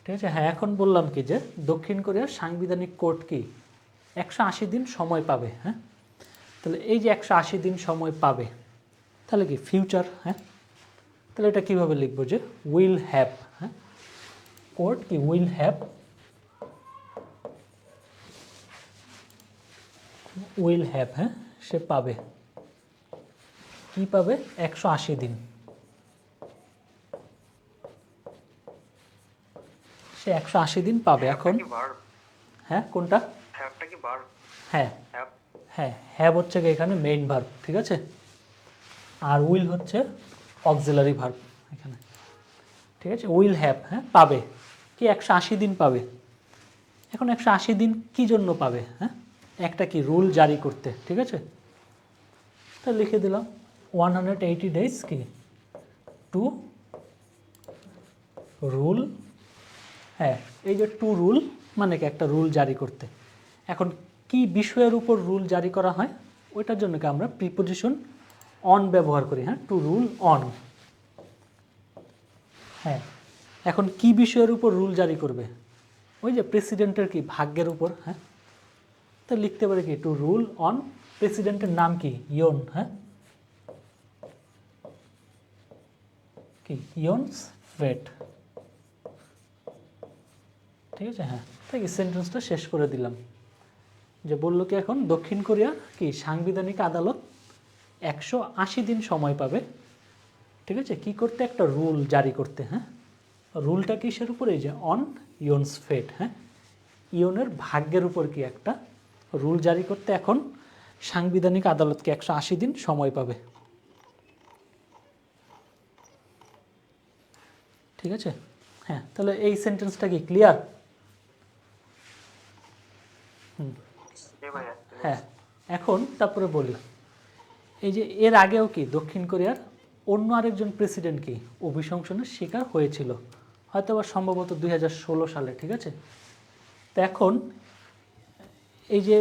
ঠিক আছে। হ্যাঁ, এখন বললাম কি যে দক্ষিণ কোরিয়ার সাংবিধানিক কোর্ট কি 180 দিন সময় পাবে, হ্যাঁ, তাহলে এই যে 180 দিন সময় পাবে, তাহলে কি ফিউচার, হ্যাঁ, তাহলে এটা কীভাবে লিখবো যে উইল হ্যাভ, হ্যাঁ, কোর্ট কি উইল হ্যাভ, উইল হ্যাভ, হ্যাঁ, সে পাবে, কি পাবে, 180 দিন, সে 180 দিন পাবে। এখন হ্যাঁ, কোনটা, হ্যাঁ হ্যাঁ, হ্যাভ হচ্ছে এখানে মেইন ভার্ব, ঠিক আছে, আর উইল হচ্ছে অক্সিলারি ভার্ব এখানে, ঠিক আছে। উইল হ্যাভ, হ্যাঁ, পাবে কি 180 দিন পাবে। এখন 180 দিন কি জন্য পাবে, হ্যাঁ, একটা কি রুল জারি করতে, ঠিক আছে, তা লিখে দিলাম 180 ডেজ কি টু রুল, হ্যাঁ, এই যে টু রুল মানে কি একটা রুল জারি করতে। এখন কি বিষয়ের উপর রুল জারি করা হয় ওইটার জন্য কি আমরা প্রিপোজিশন অন ব্যবহার করি, হ্যাঁ, টু রুল অন, হ্যাঁ। এখন কি বিষয়ের উপর রুল জারি করবে, ওই যে প্রেসিডেন্টের কি ভাগ্যের উপর, হ্যাঁ, তো লিখতে পারি কি টু রুল অন, প্রেসিডেন্টের নাম কি ইয়ন, হ্যাঁ, কি ইয়নস ফেট, ঠিক আছে, হ্যাঁ, তাই সেন্টেন্সটা শেষ করে দিলাম যে বললো কি এখন দক্ষিণ কোরিয়া কি সাংবিধানিক আদালত 180 দিন সময় পাবে, ঠিক আছে, কি করতে, একটা রুল জারি করতে, হ্যাঁ, রুলটা কিসের উপরে, এই যে অন ইয়নস ফেট, হ্যাঁ, ইয়নের ভাগ্যের উপর কি একটা রুল জারি করতে এখন সাংবিধানিক আদালতকে 180 দিন সময় পাবে, ঠিক আছে। হ্যাঁ, তাহলে এই সেন্টেন্সটা কি ক্লিয়ার? হ্যাঁ, এখন তারপরে বলি এই যে এর আগেও কি দক্ষিণ কোরিয়ার অন্য আরেকজন প্রেসিডেন্ট কি অভিশংসনের শিকার হয়েছিল, হয়তো বা সম্ভবত 2016 সালে, ঠিক আছে। তো এখন এই যে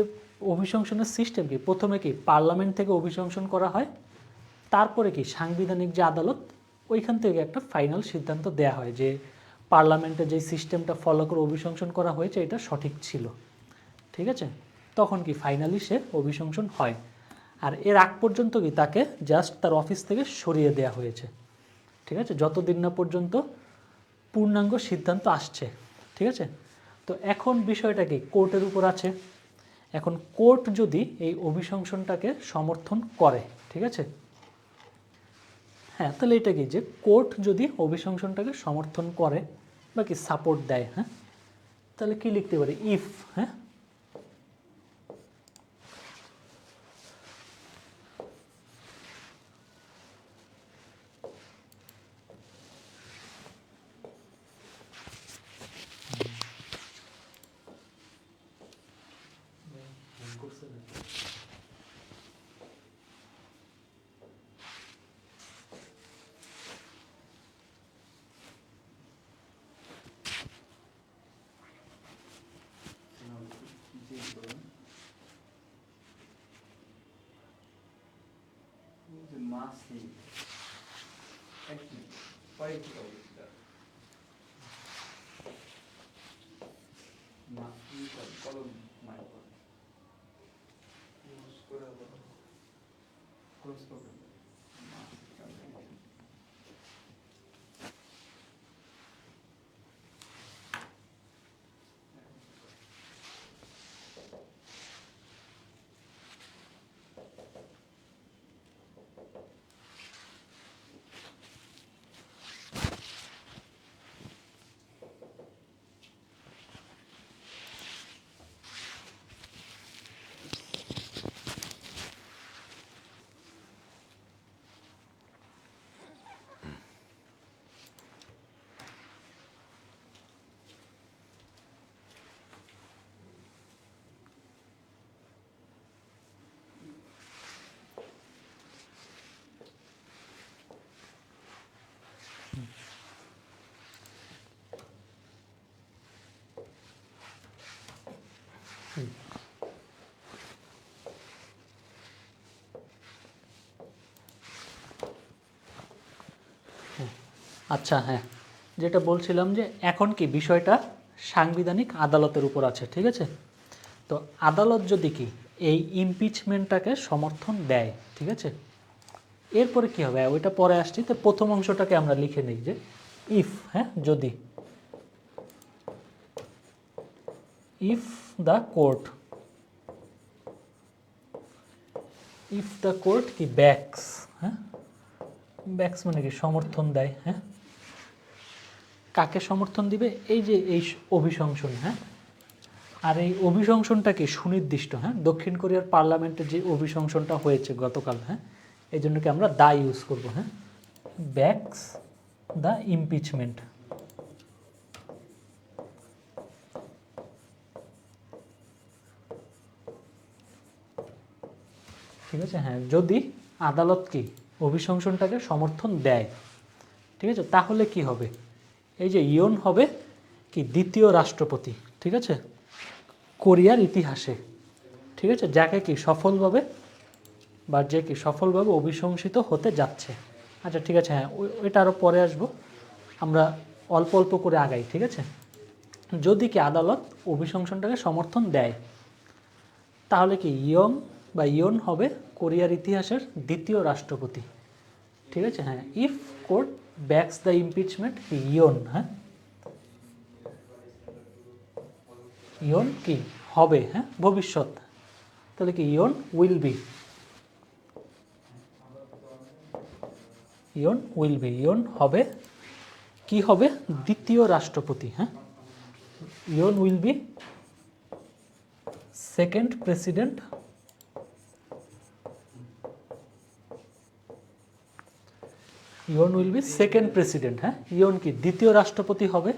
অভিশংসনের সিস্টেম কি প্রথমে কি পার্লামেন্ট থেকে অভিশংসন করা হয়, তারপরে কি সাংবিধানিক যে আদালত ওইখান থেকে একটা ফাইনাল সিদ্ধান্ত দেয়া হয় যে পার্লামেন্টে যে সিস্টেমটা ফলো করে অভিশংসন করা হয়েছে এটা সঠিক ছিল, ঠিক আছে, তখন কি ফাইনালি সে অভিশংসন হয়। আর এর আগ পর্যন্ত কি তাকে জাস্ট তার অফিস থেকে সরিয়ে দেওয়া হয়েছে, ঠিক আছে, যতদিন না পর্যন্ত পূর্ণাঙ্গ সিদ্ধান্ত আসছে, ঠিক আছে। তো এখন বিষয়টা কি কোর্টের উপর আছে, এখন কোর্ট যদি এই অভিশংসনটাকে সমর্থন করে, ঠিক আছে, হ্যাঁ, তাহলে এটা কি যে কোর্ট যদি অভিশংসনটাকে সমর্থন করে বা কি সাপোর্ট দেয়, হ্যাঁ, তাহলে কি লিখতে পারি ইফ, হ্যাঁ, মাসি এক মিনিট পরে কি হবে মাসি কলম মাইক ইউজ করে ক্লোজ করবেন আচ্ছা, হ্যাঁ, যেটা বলছিলাম যে এখন কি বিষয়টা সাংবিধানিক আদালতের উপর আছে, ঠিক আছে। তো আদালত যদি কি এই ইমপিচমেন্টটাকে সমর্থন দেয়, ঠিক আছে, এরপরে কি হবে ওইটা পরে আসছি। তো প্রথম অংশটাকে আমরা লিখে নিই যে ইফ, হ্যাঁ, যদি ইফ দ্য কোর্ট কি ব্যাকস, হ্যাঁ, ব্যাকস মানে কি সমর্থন দেয়, হ্যাঁ, কাকে সমর্থন দিবে, এই যে এই অভিশংসন, হ্যাঁ, আর এই অভিশংসনটা কি সুনির্দিষ্ট, হ্যাঁ, দক্ষিণ কোরিয়ার পার্লামেন্টে যে অভিশংসনটা হয়েছে গতকাল, হ্যাঁ, এই জন্য কি আমরা দা ইউজ করবো, হ্যাঁ, ব্যাকস দ্য ইমপিচমেন্ট, ঠিক আছে, হ্যাঁ, যদি আদালত কি অভিশংসনটাকে সমর্থন দেয়, ঠিক আছে, তাহলে কি হবে, এই যে ইয়ন হবে কি দ্বিতীয় রাষ্ট্রপতি, ঠিক আছে, কোরিয়ার ইতিহাসে, ঠিক আছে, যাকে কি সফলভাবে বা যে কি সফলভাবে অভিশংসিত হতে যাচ্ছে। আচ্ছা, ঠিক আছে, হ্যাঁ, ওইটা আরও পরে আসবো, আমরা অল্প অল্প করে আগাই, ঠিক আছে। যদি কি আদালত অভিশংসনটাকে সমর্থন দেয়, তাহলে কি ইয়ন হবে কোরিয়ার ইতিহাসের দ্বিতীয় রাষ্ট্রপতি, ঠিক আছে, হ্যাঁ, if court backs the impeachment Yoon, হ্যাঁ, ইয়ন কি হবে, হ্যাঁ, ভবিষ্যৎ, তাহলে কি ইয়ন উইল বি, ইয়ন হবে কি হবে দ্বিতীয় রাষ্ট্রপতি, হ্যাঁ, Yoon will be second president, Yoon will be second president, হ্যাঁ, ইয়ন কি দ্বিতীয় রাষ্ট্রপতি হবে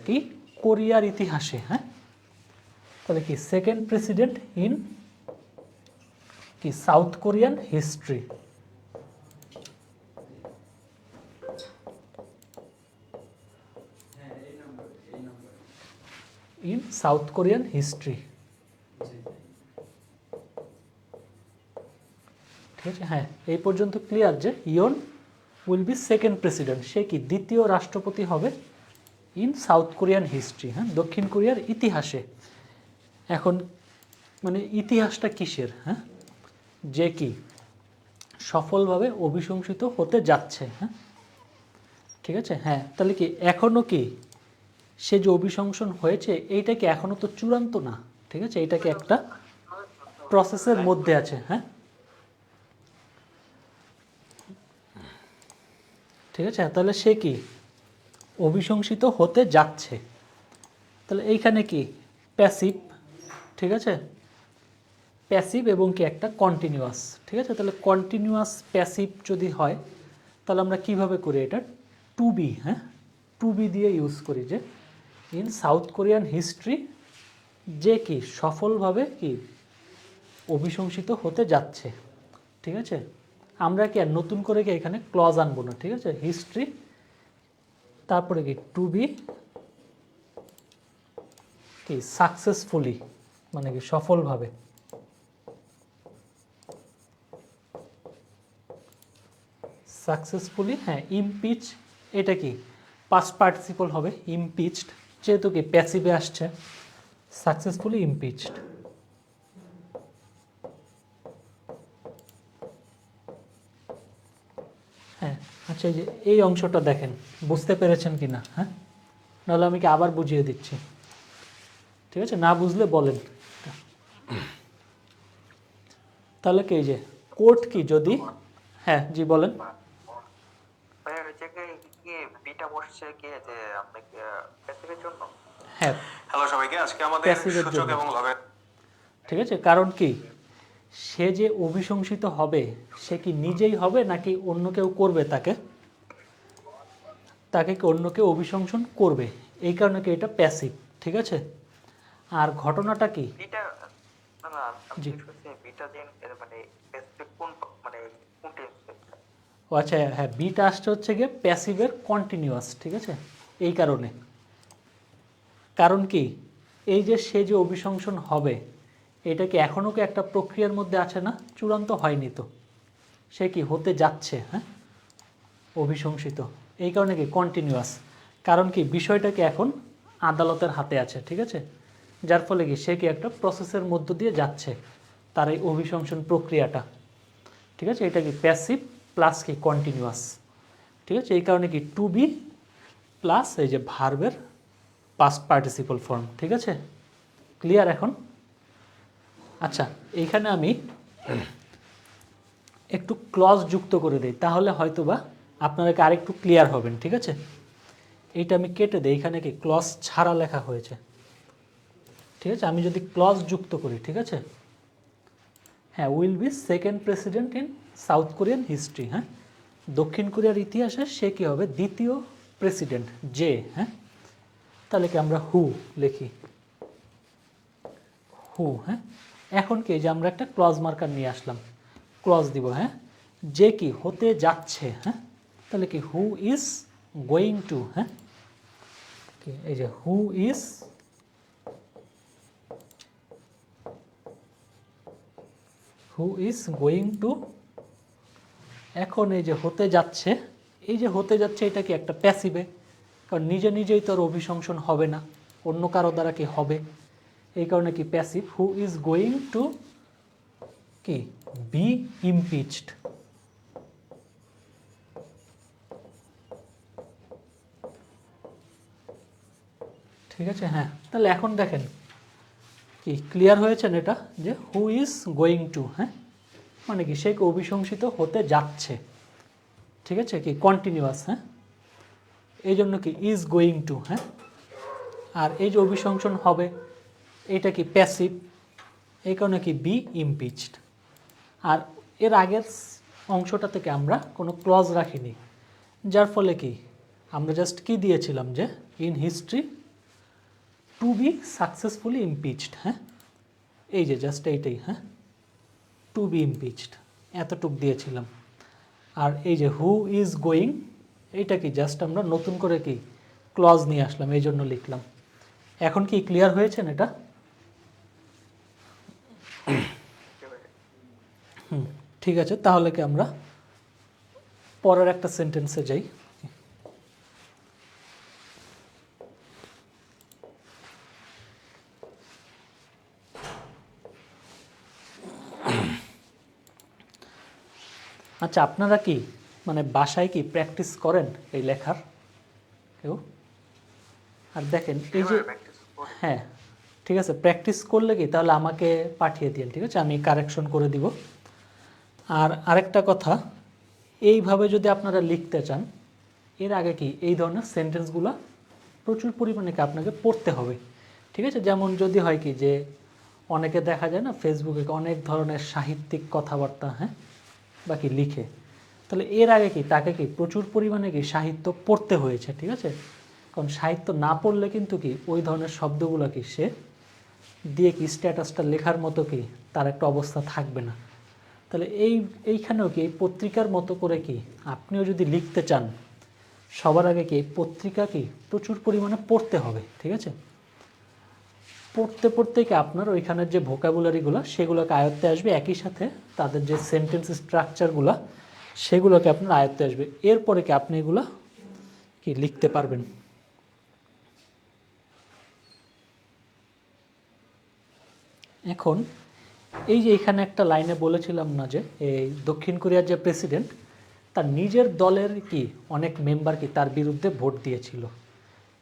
কি কোরিয়ার ইতিহাসে, হ্যাঁ, তাহলে কি সেকেন্ড প্রেসিডেন্ট ইন কি south Korean history, in south Korean history, ঠিক আছে, হ্যাঁ, এই পর্যন্ত ক্লিয়ার যে ইয়ন উইল বি সেকেন্ড প্রেসিডেন্ট, সে কি দ্বিতীয় রাষ্ট্রপতি হবে ইন সাউথ কোরিয়ান হিস্ট্রি, হ্যাঁ, দক্ষিণ কোরিয়ার ইতিহাসে। এখন মানে ইতিহাসটা কিসের, হ্যাঁ, যে কি সফলভাবে অভিশংসিত হতে যাচ্ছে, হ্যাঁ, ঠিক আছে, হ্যাঁ, তাহলে কি এখনও কি সে যে অভিশংসন হয়েছে এইটা কি এখনও তো চূড়ান্ত না, ঠিক আছে, এইটাকে একটা প্রসেসের মধ্যে আছে, হ্যাঁ, ঠিক আছে, তাহলে সে কি অভিশংসিত হতে যাচ্ছে, তাহলে এইখানে কি প্যাসিভ, ঠিক আছে, প্যাসিভ এবং কি একটা কন্টিনিউয়াস, ঠিক আছে, তাহলে কন্টিনিউয়াস প্যাসিভ যদি হয় তাহলে আমরা কিভাবে করি এটা টু বি, হ্যাঁ, টু বি দিয়ে ইউজ করি যে ইন সাউথ কোরিয়ান হিস্ট্রি যে কি সফলভাবে কি অভিশংসিত হতে যাচ্ছে, ঠিক আছে, আমরা কি আর নতুন করে কি এখানে ক্লজ আনবো না, ঠিক আছে, হিস্ট্রি তারপরে কি টু বি কি সাকসেসফুলি মানে কি সফলভাবে সাকসেসফুলি, হ্যাঁ ইমপিচ, এটা কি পাস্ট পার্টিসিপল হবে, ইমপিচড যেহেতু কি প্যাসিভে আসছে, সাকসেসফুলি ইমপিচড। হ্যাঁ আচ্ছা, এই যে এই অংশটা দেখেন, বুঝতে পেরেছেন কি না? হ্যাঁ, নাহলে আমি কি আবার বুঝিয়ে দিচ্ছি, ঠিক আছে? না বুঝলে বলেন। তাহলে কি এই যে কোর্ট কি যদি, হ্যাঁ জি বলেন। ভাই ওই জায়গায় কি বিটা বসছে কি যে আপনাকে প্যাসিভের জন্য? হ্যাঁ হ্যালো সবাইকে, আজকে আমাদের প্যাসিভের সূচক জন্য, এবং লবের ঠিক আছে? কারণ কি সে যে অভিশংসিত হবে সে কি নিজেই হবে নাকি অন্য কেউ করবে তাকে, তাকে কি অন্য কেউ অভিশংসন করবে, এই কারণে কি এটা প্যাসিভ, ঠিক আছে? আর ঘটনাটা কি, বিটা না না আমি জি। জিজ্ঞেস করছি বিটা যে মানে প্যাসিভ কোন মানে কোন টেন্সে? ও আচ্ছা হ্যাঁ, বিটা আসছে হচ্ছে গিয়ে প্যাসিভের কন্টিনিউয়াস, ঠিক আছে? এই কারণে, কারণ কি এই যে সে যে অভিশংসন হবে এটা কি এখনও কি একটা প্রক্রিয়ার মধ্যে আছে না, চূড়ান্ত হয়নি তো, সে কি হতে যাচ্ছে, হ্যাঁ অভিশংসিত, এই কারণে কি কন্টিনিউয়াস, কারণ কি বিষয়টা কি এখন আদালতের হাতে আছে, ঠিক আছে? যার ফলে কি সে কি একটা প্রসেসের মধ্য দিয়ে যাচ্ছে তার এই অভিশংসন প্রক্রিয়াটা, ঠিক আছে? এটা কি প্যাসিভ প্লাস কি কন্টিনিউয়াস, ঠিক আছে? এই কারণে কি টু বি প্লাস এই যে ভার্বের পাস্ট পার্টিসিপল ফর্ম, ঠিক আছে? ক্লিয়ার এখন? আচ্ছা এইখানে আমি একটু ক্লজ যুক্ত করে দিই, তাহলে হয়তোবা আপনারা কি আরেকটু ক্লিয়ার হবেন, ঠিক আছে? এইটা আমি কেটে দিই, এখানে কি ক্লজ ছাড়া লেখা হয়েছে, ঠিক আছে? আমি যদি ক্লজ যুক্ত করি, ঠিক আছে? হ্যাঁ, will be second president in south Korean history, হ্যাঁ দক্ষিণ কোরিয়ার ইতিহাসে সে কী হবে, দ্বিতীয় প্রেসিডেন্ট যে, হ্যাঁ তাহলে কি আমরা হু লিখি, হু, হ্যাঁ এখন কি যে আমরা একটা ক্লজ মার্কার নিয়ে আসলাম, ক্লজ দিব, হ্যাঁ যে কি হতে যাচ্ছে, হ্যাঁ তাহলে কি হু ইজ গোয়িং টু, হ্যাঁ এই যে হু ইজ গোয়িং টু, এখন এই যে হতে যাচ্ছে, এই যে হতে যাচ্ছে এটা কি একটা প্যাসিভে, কারণ নিজে নিজেই তোর অভিশংসন হবে না, অন্য কারো দ্বারা কি হবে, এই কারণে কি passive, who is going to কি বি ইমপিচড, ঠিক আছে? হ্যাঁ তাহলে এখন দেখেন কি ক্লিয়ার হয়েছেন এটা, যে হু ইজ গোয়িং টু, হ্যাঁ মানে কি সে অভিশংসিত হতে যাচ্ছে, ঠিক আছে? কি কন্টিনিউয়াস, হ্যাঁ এই জন্য কি ইজ গোয়িং টু, হ্যাঁ আর এই যে অভিশংসন হবে এটা কি প্যাসিভ, এই কারণে কি বি ইমপিচড। আর এর আগের অংশটা থেকে আমরা কোনো ক্লজ রাখিনি, যার ফলে কি আমরা জাস্ট কি দিয়েছিলাম যে in history to be successfully impeached, হ্যাঁ এই যে জাস্ট এইটাই, হ্যাঁ টু বি ইমপিচড এতটুক দিয়েছিলাম। আর এই যে হু ইজ গোয়িং এইটা কি জাস্ট আমরা নতুন করে কি ক্লজ নিয়ে আসলাম, এই জন্য লিখলাম। এখন কি ক্লিয়ার হয়েছেন এটা? ঠিক আছে, তাহলে কি আমরা পরের একটা সেন্টেন্সে যাই। আচ্ছা আপনারা কি মানে বাসায় কি প্র্যাকটিস করেন এই লেখার কেউ? আর দেখেন এই যে, হ্যাঁ ঠিক আছে, প্র্যাকটিস করলে কি তাহলে আমাকে পাঠিয়ে দিন, ঠিক আছে? আমি কারেকশন করে দিব। আর আরেকটা কথা, এইভাবে যদি আপনারা লিখতে চান এর আগে কি এই ধরনের সেন্টেন্সগুলো প্রচুর পরিমাণে কি আপনাকে পড়তে হবে, ঠিক আছে? যেমন যদি হয় কি যে অনেকে দেখা যায় না ফেসবুকে অনেক ধরনের সাহিত্যিক কথাবার্তা, হ্যাঁ বা কি লিখে, তাহলে এর আগে কি তাকে কি প্রচুর পরিমাণে কি সাহিত্য পড়তে হয়েছে, ঠিক আছে? কারণ সাহিত্য না পড়লে কিন্তু কি ওই ধরনের শব্দগুলো কি সে দিয়ে কি স্ট্যাটাসটা লেখার মতো কি তার একটা অবস্থা থাকবে না। তাহলে এইখানেও কি এই পত্রিকার মতো করে কি আপনিও যদি লিখতে চান সবার আগে কি এই পত্রিকা কি প্রচুর পরিমাণে পড়তে হবে, ঠিক আছে? পড়তে পড়তে কি আপনার ওইখানের যে ভোকাবুলারিগুলো সেগুলোকে আয়ত্তে আসবে, একই সাথে তাদের যে সেন্টেন্স স্ট্রাকচারগুলো সেগুলোকে আপনার আয়ত্তে আসবে। এরপরে কি আপনি এগুলো কি লিখতে পারবেন। এখন এই যে এখানে একটা লাইনে বলেছিলাম না যে এই দক্ষিণ কোরিয়ার যে প্রেসিডেন্ট তার নিজের দলের কি অনেক মেম্বার কি তার বিরুদ্ধে ভোট দিয়েছিল,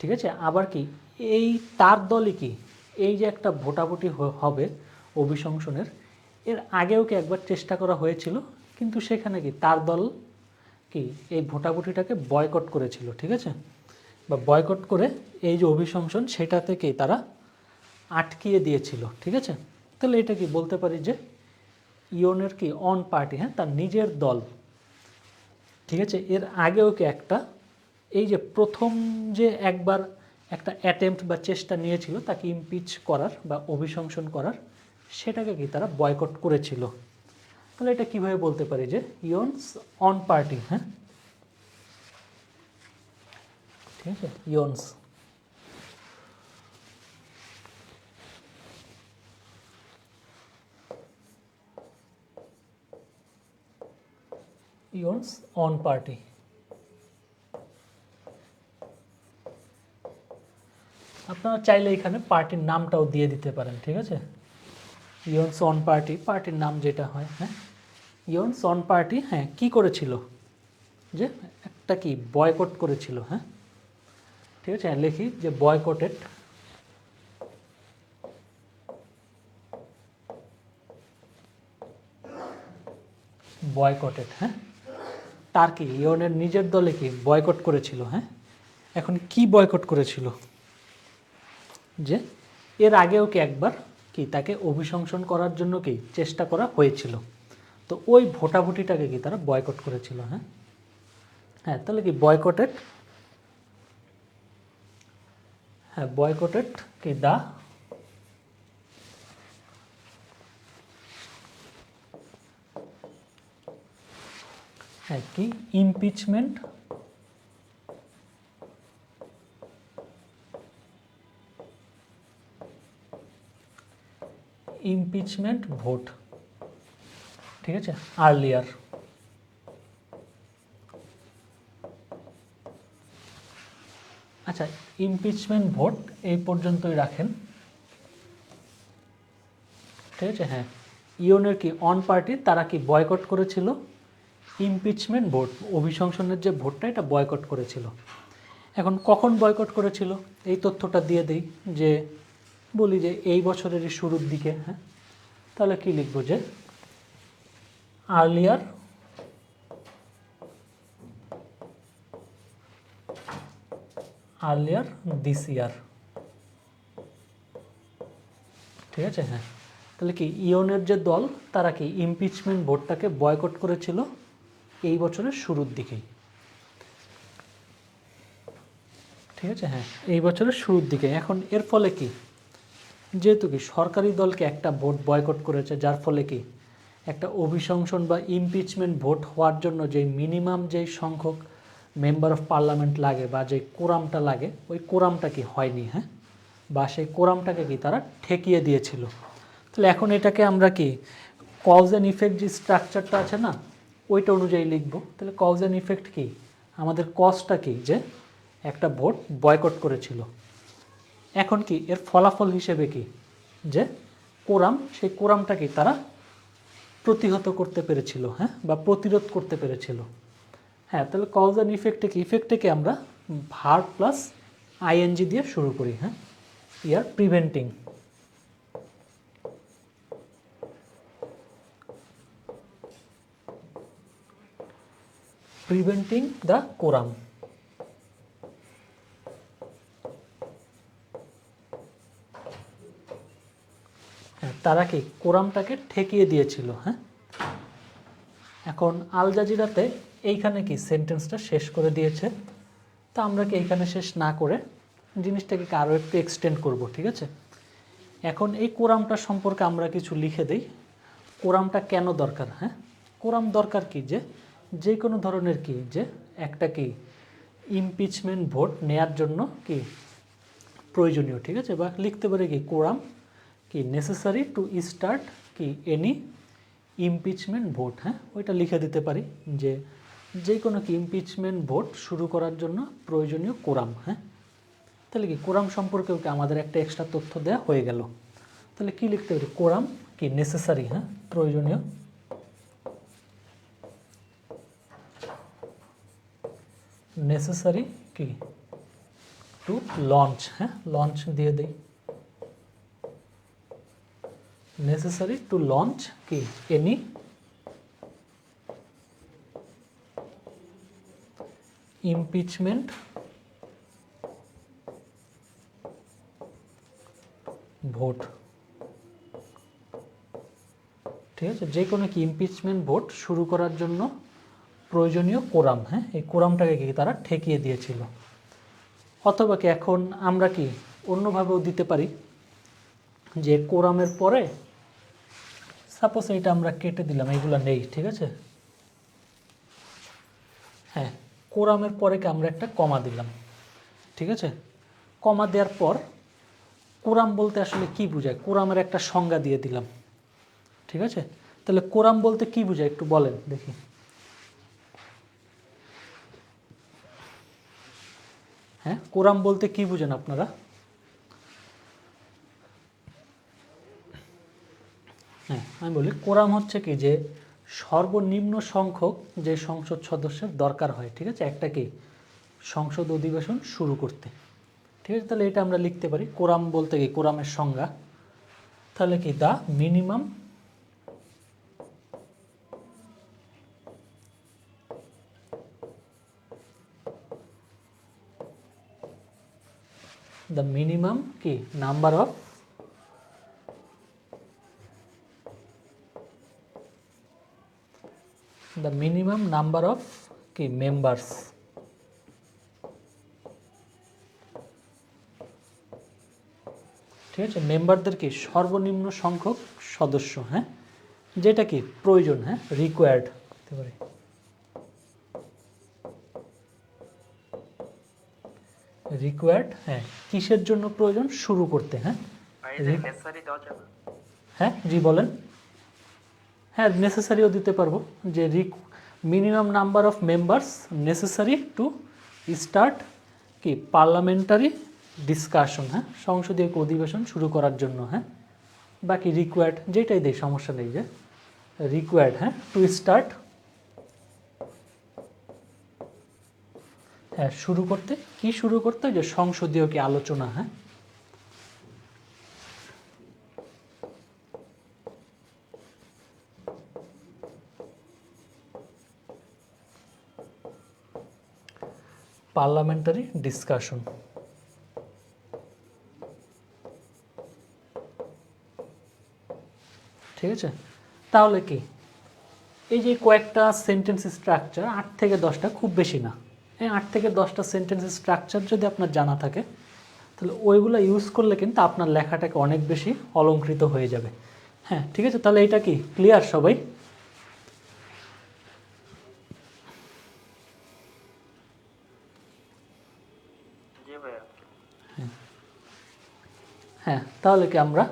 ঠিক আছে। আবার কি এই তার দলই কি এই যে একটা ভোটাভুটি হবে অভিশংসনের, এর আগেও কি একবার চেষ্টা করা হয়েছিল, কিন্তু সেখানে কি তার দল কি এই ভোটাভুটিটাকে বয়কট করেছিল, ঠিক আছে। বা বয়কট করে এই যে অভিশংসন সেটা থেকেই তারা আটকিয়ে দিয়েছিল, ঠিক আছে। তাহলে এটা কি বলতে পারি যে ইয়নের কি অন পার্টি, হ্যাঁ, তার নিজের দল, ঠিক আছে। এর আগেও কি একটা এই যে প্রথম যে একবার একটা অ্যাটেম্প্ট বা চেষ্টা নিয়েছিল তাকে ইমপিচ করার বা অভিশংসন করার, সেটাকে কি তারা বয়কট করেছিল। তাহলে এটা কিভাবে বলতে পারি যে ইয়নস অন পার্টি, হ্যাঁ, ঠিক আছে, ইয়নস ইয়নস অন পার্টি। আপনারা চাইলে এখানে পার্টির নামটাও দিয়ে দিতে পারেন, ঠিক আছে। ইয়নস অন পার্টি, পার্টির নাম যেটা হয়, হ্যাঁ, ইয়নস অন পার্টি, হ্যাঁ, কি করেছিল যে একটা কি বয়কট করেছিল, হ্যাঁ, ঠিক আছে। হ্যাঁ, লিখি যে বয়কটেড, বয়কটেড, হ্যাঁ, তার কি ইয়নের নিজের দলে কি বয়কট করেছিল, হ্যাঁ। এখন কি বয়কট করেছিল, যে এর আগেও কি একবার কি তাকে অভিশংসন করার জন্য কি চেষ্টা করা হয়েছিল, তো ওই ভোটাভুটিটাকে কি তারা বয়কট করেছিল, হ্যাঁ। হ্যাঁ, তাহলে কি বয়কটেড, হ্যাঁ, বয়কটেড কি দা, হ্যাঁ, কি ইমপিচমেন্ট, ইমপিচমেন্ট ভোট, ঠিক আছে, আর্লিয়ার। আচ্ছা, ইমপিচমেন্ট ভোট এই পর্যন্তই রাখেন, ঠিক আছে। হ্যাঁ, ইয়নের কি অন পার্টি তারা কি বয়কট করেছিল ইমপিচমেন্ট ভোট, অভিশংসনের যে ভোটটা এটা বয়কট করেছিল। এখন কখন বয়কট করেছিল এই তথ্যটা দিয়ে দেই, যে বলি যে এই বছরেরই শুরুর দিকে, হ্যাঁ। তাহলে কি লিখবো যে আর্লিয়ার, আর্লিয়ার দিস ইয়ার, ঠিক আছে। হ্যাঁ, তাহলে কি ইয়নের যে দল তারা কি ইমপিচমেন্ট ভোটটাকে বয়কট করেছিল এই বছরের শুরুর দিকেই, ঠিক আছে। হ্যাঁ, এই বছরের শুরুর দিকে। এখন এর ফলে কি, যেহেতু কি সরকারি দলকে একটা ভোট বয়কট করেছে, যার ফলে কি একটা অভিশংসন বা ইমপিচমেন্ট ভোট হওয়ার জন্য যে মিনিমাম যেই সংখ্যক মেম্বার অফ পার্লামেন্ট লাগে বা যে কোরামটা লাগে ওই কোরামটা কি হয়নি, হ্যাঁ, বা সেই কোরামটাকে কি তারা ঠেকিয়ে দিয়েছিল। তাহলে এখন এটাকে আমরা কি কজ অ্যান্ড ইফেক্ট যে স্ট্রাকচারটা আছে না ওইটা অনুযায়ী লিখব। তাহলে কজ অ্যান্ড ইফেক্ট কি, আমাদের কজটা কি যে একটা ভোট বয়কট করেছিল, এখন কি এর ফলাফল হিসেবে কি যে কোরাম, সেই কোরামটা কি তারা প্রতিহত করতে পেরেছিল, হ্যাঁ, বা প্রতিরোধ করতে পেরেছিল। হ্যাঁ, তাহলে কজ অ্যান্ড ইফেক্টে কি, ইফেক্টকে আমরা ভার্ব প্লাস আইএনজি দিয়ে শুরু করি, হ্যাঁ, ইয়ার প্রিভেন্টিং, প্রিভেন্টিং দ্য কোরাম। হ্যাঁ, তারা কি কোরামটাকে ঠেকিয়ে দিয়েছিল, হ্যাঁ। এখন আল জাজিরাতে এইখানে কি সেন্টেন্সটা শেষ করে দিয়েছে, তা আমরা কি এইখানে শেষ না করে জিনিসটাকে আরও একটু এক্সটেন্ড করব, ঠিক আছে। এখন এই কোরামটা সম্পর্কে আমরা কিছু লিখে দিই, কোরামটা কেন দরকার, হ্যাঁ। কোরাম দরকার কি যে কোনো ধরনের কি যে একটা কি ইমপিচমেন্ট ভোট নেয়ার জন্য কি প্রয়োজনীয়, ঠিক আছে। বা লিখতে পারে কি কোরাম কি নেসেসারি টু স্টার্ট কি এনি ইমপিচমেন্ট ভোট, হ্যাঁ ওইটা লিখে দিতে পারি যে যে কোনো কি ইমপিচমেন্ট ভোট শুরু করার জন্য প্রয়োজনীয় কোরাম। হ্যাঁ, তাহলে কি কোরাম সম্পর্কেও কি আমাদের একটা এক্সট্রা তথ্য দেওয়া হয়ে গেল। তাহলে কি লিখতে পারি, কোরাম কি নেসেসারি, হ্যাঁ প্রয়োজনীয়, নেসেসারি কি টু লঞ্চ, হ্যাঁ লঞ্চ দিয়ে দেই, নেসেসারি টু লঞ্চ কি এনি ইমপিচমেন্ট ভোট। ঠিক আছে, যে কোনো কি ইমপিচমেন্ট ভোট শুরু করার জন্য প্রয়োজনীয় কোরাম, হ্যাঁ এই কোরামটাকে কি তারা ঠেকিয়ে দিয়েছিল। অথবা কি এখন আমরা কি অন্যভাবেও দিতে পারি যে কোরামের পরে সাপোজ এইটা আমরা কেটে দিলাম, এইগুলো নেই, ঠিক আছে, হ্যাঁ কোরামের পরে কি আমরা একটা কমা দিলাম, ঠিক আছে, কমা দেওয়ার পর কোরাম বলতে আসলে কি বোঝায়, কোরামের একটা সংজ্ঞা দিয়ে দিলাম, ঠিক আছে। তাহলে কোরাম বলতে কি বোঝায় একটু বলেন দেখি। হ্যাঁ কোরাম বলতে কি বুঝেন আপনারা? হ্যাঁ আমি বলি কোরাম হচ্ছে কি যে সর্বনিম্ন সংখ্যক যে সংসদ সদস্যের দরকার হয়, ঠিক আছে, একটা কি সংসদ অধিবেশন শুরু করতে, ঠিক আছে। তাহলে এটা আমরা লিখতে পারি কোরাম বলতে কি কোরামের সংজ্ঞা, তাহলে কি দ্য মিনিমাম কি নাম্বার অফ কি মেম্বার্স, ঠিক আছে, মেম্বারদের কি সর্বনিম্ন সংখ্যক সদস্য, হ্যাঁ যেটা কি প্রয়োজন, হ্যাঁ রিকোয়ার্ড হতে পারে, রিকোয়ার্ড, হ্যাঁ কিসের জন্য প্রয়োজন শুরু করতে, হ্যাঁ নেসেসারি দেওয়া যাবে? হ্যাঁ জি বলেন, হ্যাঁ নেসেসারিও দিতে পারবো যে minimum number of members necessary to start কি পার্লামেন্টারি ডিসকাশন, হ্যাঁ সংসদীয় অধিবেশন শুরু করার জন্য, হ্যাঁ বাকি রিকোয়ার্ড যেটাই দেয় সমস্যা নেই, যে রিকোয়ার্ড, হ্যাঁ টু স্টার্ট, হ্যাঁ শুরু করতে কি শুরু করতে যে সংসদীয় কি আলোচনা, হ্যাঁ পার্লামেন্টারি ডিসকাশন, ঠিক আছে। তাহলে কি এই যে কয়েকটা সেন্টেন্স স্ট্রাকচার 8 থেকে 10টা, খুব বেশি না, এই 8 থেকে 10টা সেন্টেন্স স্ট্রাকচার যদি আপনার জানা থাকে তাহলে ওইগুলো ইউজ করলে কিন্তু আপনার লেখাটাকে অনেক বেশি অলংকৃত হয়ে যাবে। হ্যাঁ ঠিক আছে, তাহলে এটা কি ক্লিয়ার সবাই? হ্যাঁ তাহলে কি আমরা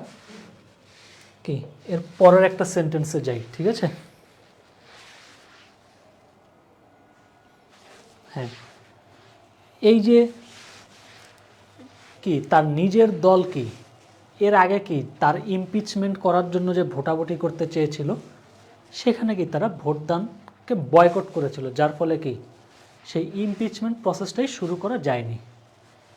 কি এর পরের একটা সেন্টেন্সে যাই, ঠিক আছে। হ্যাঁ এই যে কি তার নিজের দল কি এর আগে কি তার ইমপিচমেন্ট করার জন্য যে ভোটাভুটি করতে চেয়েছিল সেখানে কি তারা ভোটদানকে বয়কট করেছিল, যার ফলে কি সেই ইমপিচমেন্ট প্রসেসটাই শুরু করা যায়নি।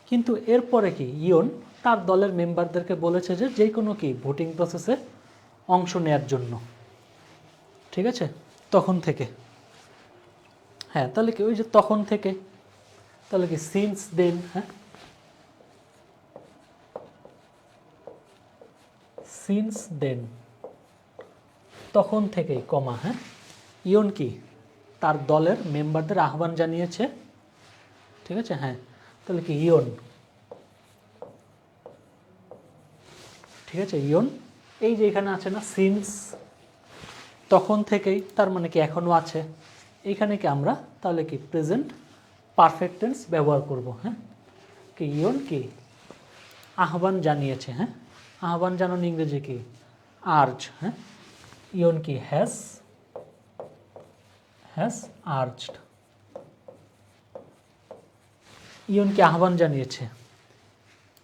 কিন্তু এরপরে কি ইয়ন তার দলের মেম্বারদেরকে বলেছে যে যে কোনো কি ভোটিং প্রসেসে অংশ নেয়ার জন্য, ঠিক আছে, তখন থেকে। হ্যাঁ তাহলে কি ওই যে তখন থেকে, তাহলে কি সিন্স দেন, হ্যাঁ সিন্স দেন তখন থেকেই কমা, হ্যাঁ ইয়ন কি তার দলের মেম্বারদের আহ্বান জানিয়েছে, ঠিক আছে। হ্যাঁ তাহলে কি ইয়ন, ঠিক আছে ইয়ন এই যে এখানে আছে না সিন্স, তখন থেকেই তার মানে কি এখনও আছে, এইখানে কি আমরা তাহলে কি প্রেজেন্ট পারফেক্ট টেন্স ব্যবহার করব, হ্যাঁ কি ইয়ন কি আহ্বান জানিয়েছে, হ্যাঁ আহ্বান জানানো ইংরেজি কি আর্জ, হ্যাঁ ইয়ন কি হ্যাজ আর্জড, ইয়ন কি আহ্বান জানিয়েছে,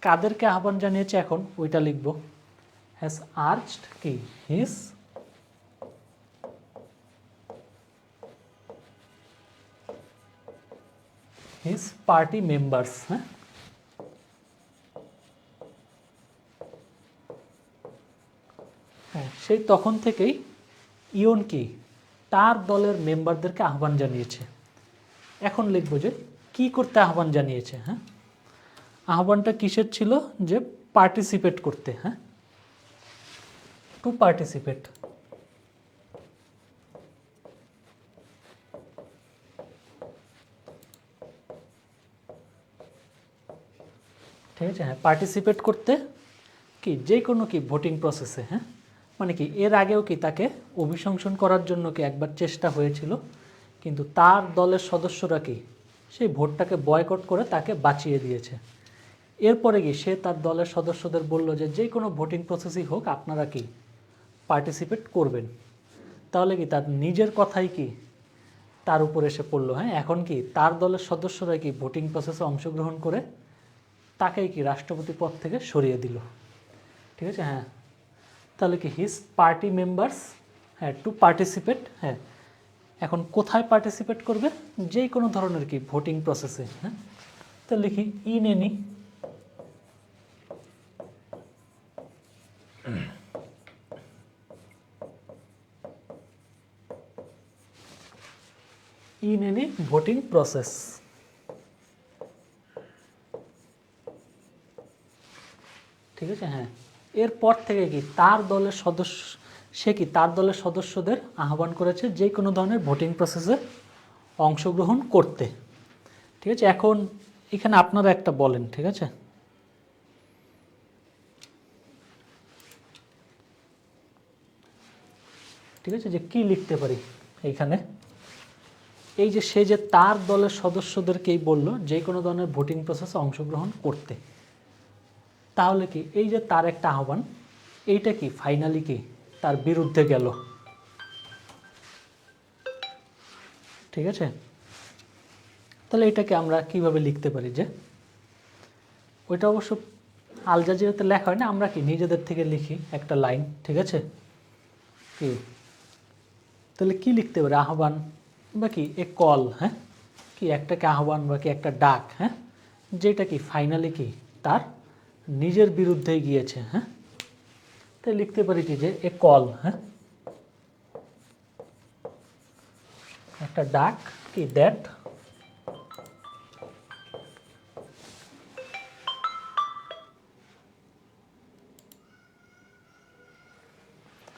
কাদেরকে আহ্বান জানিয়েছে এখন ওইটা লিখব, হ্যাজ আর্জড কি হিজ পার্টি মেম্বার্স। হ্যাঁ, হ্যাঁ, সেই তখন থেকেই ইয়ন কি তার দলের মেম্বারদেরকে আহ্বান জানিয়েছে। এখন লিখব যে কি করতে আহ্বান জানিয়েছে। হ্যাঁ, আহ্বানটা কিসের ছিল, যে পার্টিসিপেট করতে। হ্যাঁ, টু পার্টিসিপেট। ঠিক আছে, হ্যাঁ, পার্টিসিপেট করতে কি যে কোনো কি ভোটিং প্রসেসে। হ্যাঁ, মানে কি এর আগেও কি তাকে অভিশংসন করার জন্য কি একবার চেষ্টা হয়েছিল, কিন্তু তার দলের সদস্যরা কি সেই ভোটটাকে বয়কট করে তাকে বাঁচিয়ে দিয়েছে। এরপরে কি সে তার দলের সদস্যদের বলল যে যে কোনো ভোটিং প্রসেসই হোক আপনারা কি পার্টিসিপেট করবেন। তাহলে কি তার নিজের কথাই কি তার উপর এসে পড়লো। হ্যাঁ, এখন কি তার দলের সদস্যরা কি ভোটিং প্রসেসে অংশগ্রহণ করে তাকেই কি রাষ্ট্রপতি পদ থেকে সরিয়ে দিল। ঠিক আছে, হ্যাঁ, তাহলে কি হিজ পার্টি মেম্বার্স, হ্যাঁ, টু পার্টিসিপেট। হ্যাঁ, এখন কোথায় পার্টিসিপেট করবে, যে কোনো ধরনের কি ভোটিং প্রসেসে। হ্যাঁ, তো লিখি ইন এনি ভোটিং প্রসেস। ঠিক আছে, হ্যাঁ, এরপর থেকে কি তার দলের সদস্য, সে কি তার দলের সদস্যদের আহ্বান করেছে যে কোনো ধরনের ভোটিং প্রসেসে অংশগ্রহণ করতে। ঠিক আছে, এখন এখানে আপনারা একটা বলেন। ঠিক আছে, ঠিক আছে, যে কি লিখতে পারি এইখানে, এই যে সে যে তার দলের সদস্যদেরকেই বলল যে কোনো ধরনের ভোটিং প্রসেসে অংশগ্রহণ করতে, তাহলে কি এই যে তার একটা আহ্বান, এইটা কি ফাইনালি কি তার বিরুদ্ধে গেল। ঠিক আছে, তাহলে এটাকে আমরা কিভাবে লিখতে পারি, যে ওইটা অবশ্য আল জাজিরাতে লেখা হয় না, আমরা কি নিজেদের থেকে লিখি একটা লাইন। ঠিক আছে, কি তাহলে কি লিখতে পারি, আহ্বান বা কি এ কল। হ্যাঁ, কি একটাকে আহ্বান বা কি একটা ডাক। হ্যাঁ, যেটা কি ফাইনালি কি তার নিজের বিরুদ্ধে গিয়েছে। হ্যাঁ, তাই লিখতে পারি কি যে এ কল। হ্যাঁ, একটা ডাক কি দ্যাট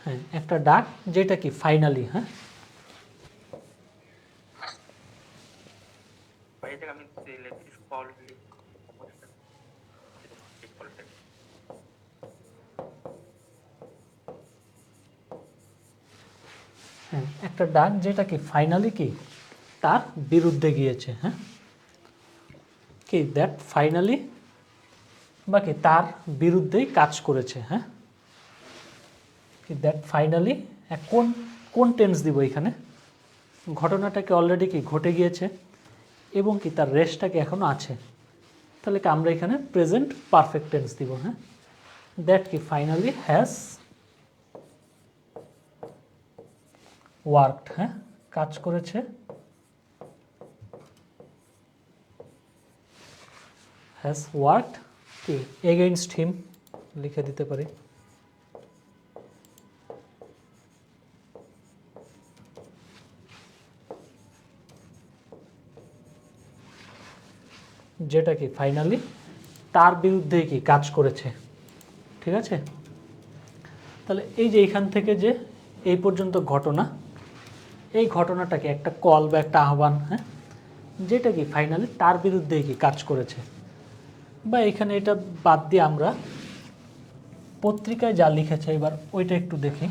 হ্যাঁ, একটা ডাক যেটা কি ফাইনালি। হ্যাঁ, এই জায়গায় আমি লিখছি কল হ্যাঁ, একটা ডাক যেটা কি ফাইনালি কি তার বিরুদ্ধে গিয়েছে। হ্যাঁ, কি দ্যাট ফাইনালি বা কি তার বিরুদ্ধেই কাজ করেছে। হ্যাঁ, কি দ্যাট ফাইনালি কোন কোন টেন্স দিব এখানে, ঘটনাটাকে অলরেডি কি ঘটে গিয়েছে এবং কি তার রেস্টটাকে এখনো আছে, তাহলে কি আমরা এখানে প্রেজেন্ট পারফেক্ট টেন্স দিব। হ্যাঁ, দ্যাট কি ফাইনালি হ্যাজ ওয়ার্কড। হ্যাঁ, কাজ করেছে, হ্যাজ ওয়ার্কড কি এগেইনস্ট হিম লিখে দিতে পারি। যেটা কি ফাইনালি তার বিরুদ্ধে কি কাজ করেছে। ঠিক আছে, তাহলে এই যে এখান থেকে যে এই পর্যন্ত ঘটনা, এই ঘটনাটাকে একটা কল বা একটা আহ্বান। হ্যাঁ, যেটা কি ফাইনালি তার বিরুদ্ধেই কি কাজ করেছে। বা এখানে এটা বাদ দিয়ে আমরা পত্রিকায় যা লিখেছে এবার ওইটা একটু দেখি।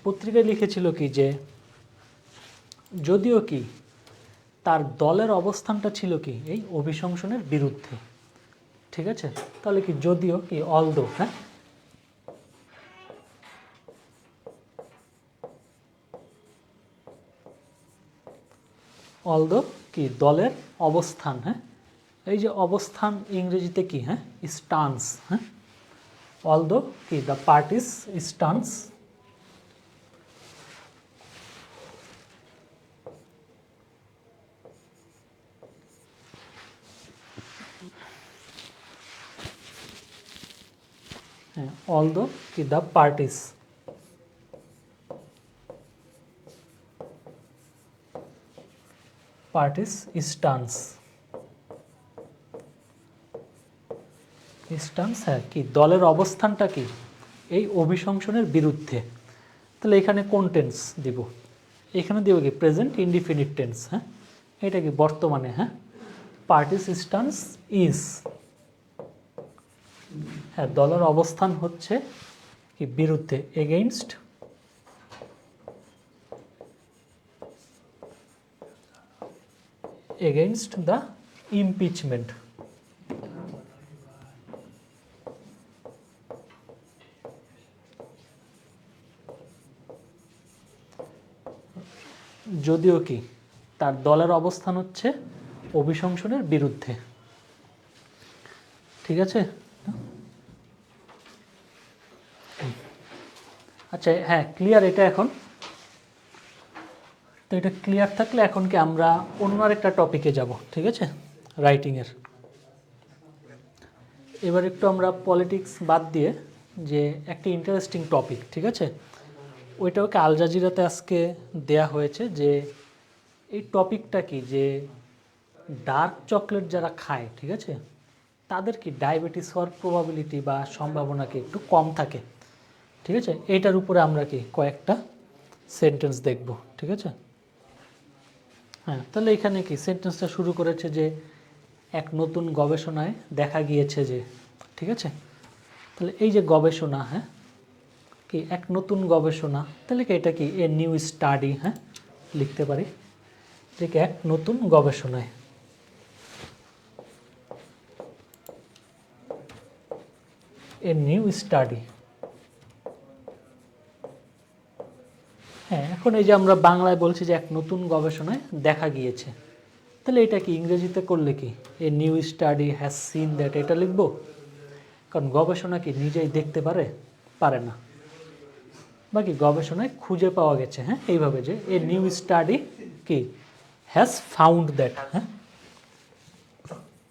পত্রিকায় লিখেছিল কি যে যদিও কি তার দলের অবস্থানটা ছিল কি এই অভিশংসনের বিরুদ্ধে। ঠিক আছে, তাহলে কি যদিও কি অলদো। হ্যাঁ, অলদো কি দলের অবস্থান, হ্যাঁ, এই যে অবস্থান ইংরেজিতে কি, হ্যাঁ, স্টান্স, হ্যাঁ, অলদো কি দ্য পার্টিস স্টান্স হ্যাঁ, অলদো কি দ্য পার্টিস স্টান্স হ্যাঁ কি দলের অবস্থানটা কি এই অভিশংসনের বিরুদ্ধে। তাহলে এখানে কোন টেন্স দিব, এখানে দিব কি প্রেজেন্ট ইনডিফিনিট টেন্স, হ্যাঁ, এটা কি বর্তমানে, হ্যাঁ, পার্টিস স্টান্স ইজ, হ্যাঁ, দলের অবস্থান হচ্ছে কি বিরুদ্ধে, এগেইনস্ট দ্য ইমপিচমেন্ট। যদিও কি তার দলের অবস্থান হচ্ছে অভিশংসনের বিরুদ্ধে, ঠিক আছে। আচ্ছা হ্যাঁ ক্লিয়ার এটা এখন, তো এটা ক্লিয়ার থাকলে এখন কি আমরা অন্য আরেকটা টপিকে যাব, ঠিক আছে, রাইটিংয়ের। এবার একটু আমরা পলিটিক্স বাদ দিয়ে যে একটা ইন্টারেস্টিং টপিক, ঠিক আছে, ওইটাকে আল জাজিরাতে আজকে দেয়া হয়েছে যে এই টপিকটা কি যে ডার্ক চকলেট যারা খায়, ঠিক আছে, তাদের কি ডায়াবেটিস হওয়ার প্রবাবিলিটি বা সম্ভাবনা কি একটু কম থাকে, ঠিক আছে। এইটার উপরে আমরা কি কয়েকটা সেন্টেন্স দেখব, ঠিক আছে। হ্যাঁ তাহলে এখানে কি সেন্টেন্সটা শুরু করেছে যে এক নতুন গবেষণায় দেখা গিয়েছে যে, ঠিক আছে, তাহলে এই যে গবেষণা, হ্যাঁ, কি এক নতুন গবেষণা, তাহলে কি এটা কি এ নিউ স্টাডি, হ্যাঁ, লিখতে পারি যে কি এক নতুন গবেষণায়, এ নিউ স্টাডি। হ্যাঁ এখন এই যে আমরা বাংলায় বলছি যে এক নতুন গবেষণায় দেখা গিয়েছে, তাহলে এটা কি ইংরেজিতে করলে কি a new study has seen that, এটা লিখব, কারণ গবেষণা কি নিজেই দেখতে পারে না, বাকি গবেষণায় খুঁজে পাওয়া গেছে, হ্যাঁ, এইভাবে যে এ নিউ স্টাডি কি হ্যাজ ফাউন্ড দ্যাট, হ্যাঁ,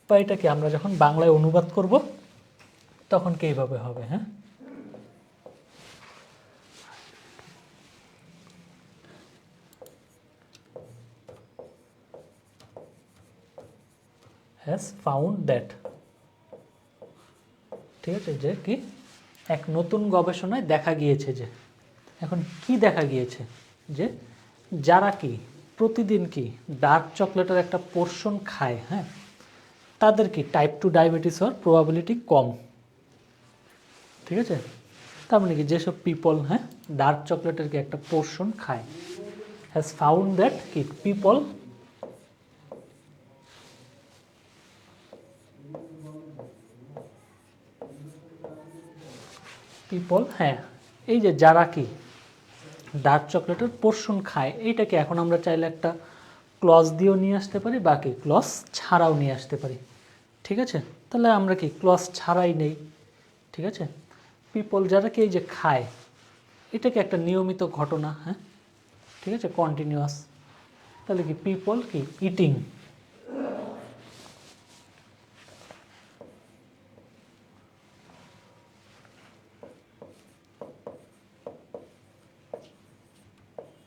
বা এটা কি আমরা যখন বাংলায় অনুবাদ করব তখন কি এইভাবে হবে, হ্যাঁ, হ্যাজ ফাউন্ড দ্যাট, ঠিক আছে, যে কি এক নতুন গবেষণায় দেখা গিয়েছে যে, এখন কি দেখা গিয়েছে যে যারা কি প্রতিদিন কি ডার্ক চকলেটের একটা পোর্শন খায়, হ্যাঁ, তাদের কি টাইপ 2 ডায়াবেটিস হওয়ার প্রবাবিলিটি কম, ঠিক আছে। তার মানে কি যেসব পিপল, হ্যাঁ, ডার্ক চকলেটের কি একটা পোর্শন খায়, হ্যাজ ফাউন্ড দ্যাট কি পিপল হ্যাঁ, এই যে যারা কি ডার্ক চকলেটের পোর্শন খায়, এইটাকে এখন আমরা চাইলে একটা ক্লজ দিয়েও নিয়ে আসতে পারি, বাকি ক্লজ ছাড়াও নিয়ে আসতে পারি, ঠিক আছে। তাহলে আমরা কি ক্লজ ছাড়াই নেই, ঠিক আছে, পিপল যারা কি এই যে খায়, এটাকে একটা নিয়মিত ঘটনা, হ্যাঁ, ঠিক আছে, কন্টিনিউয়াস, তাহলে কি পিপল কি ইটিং,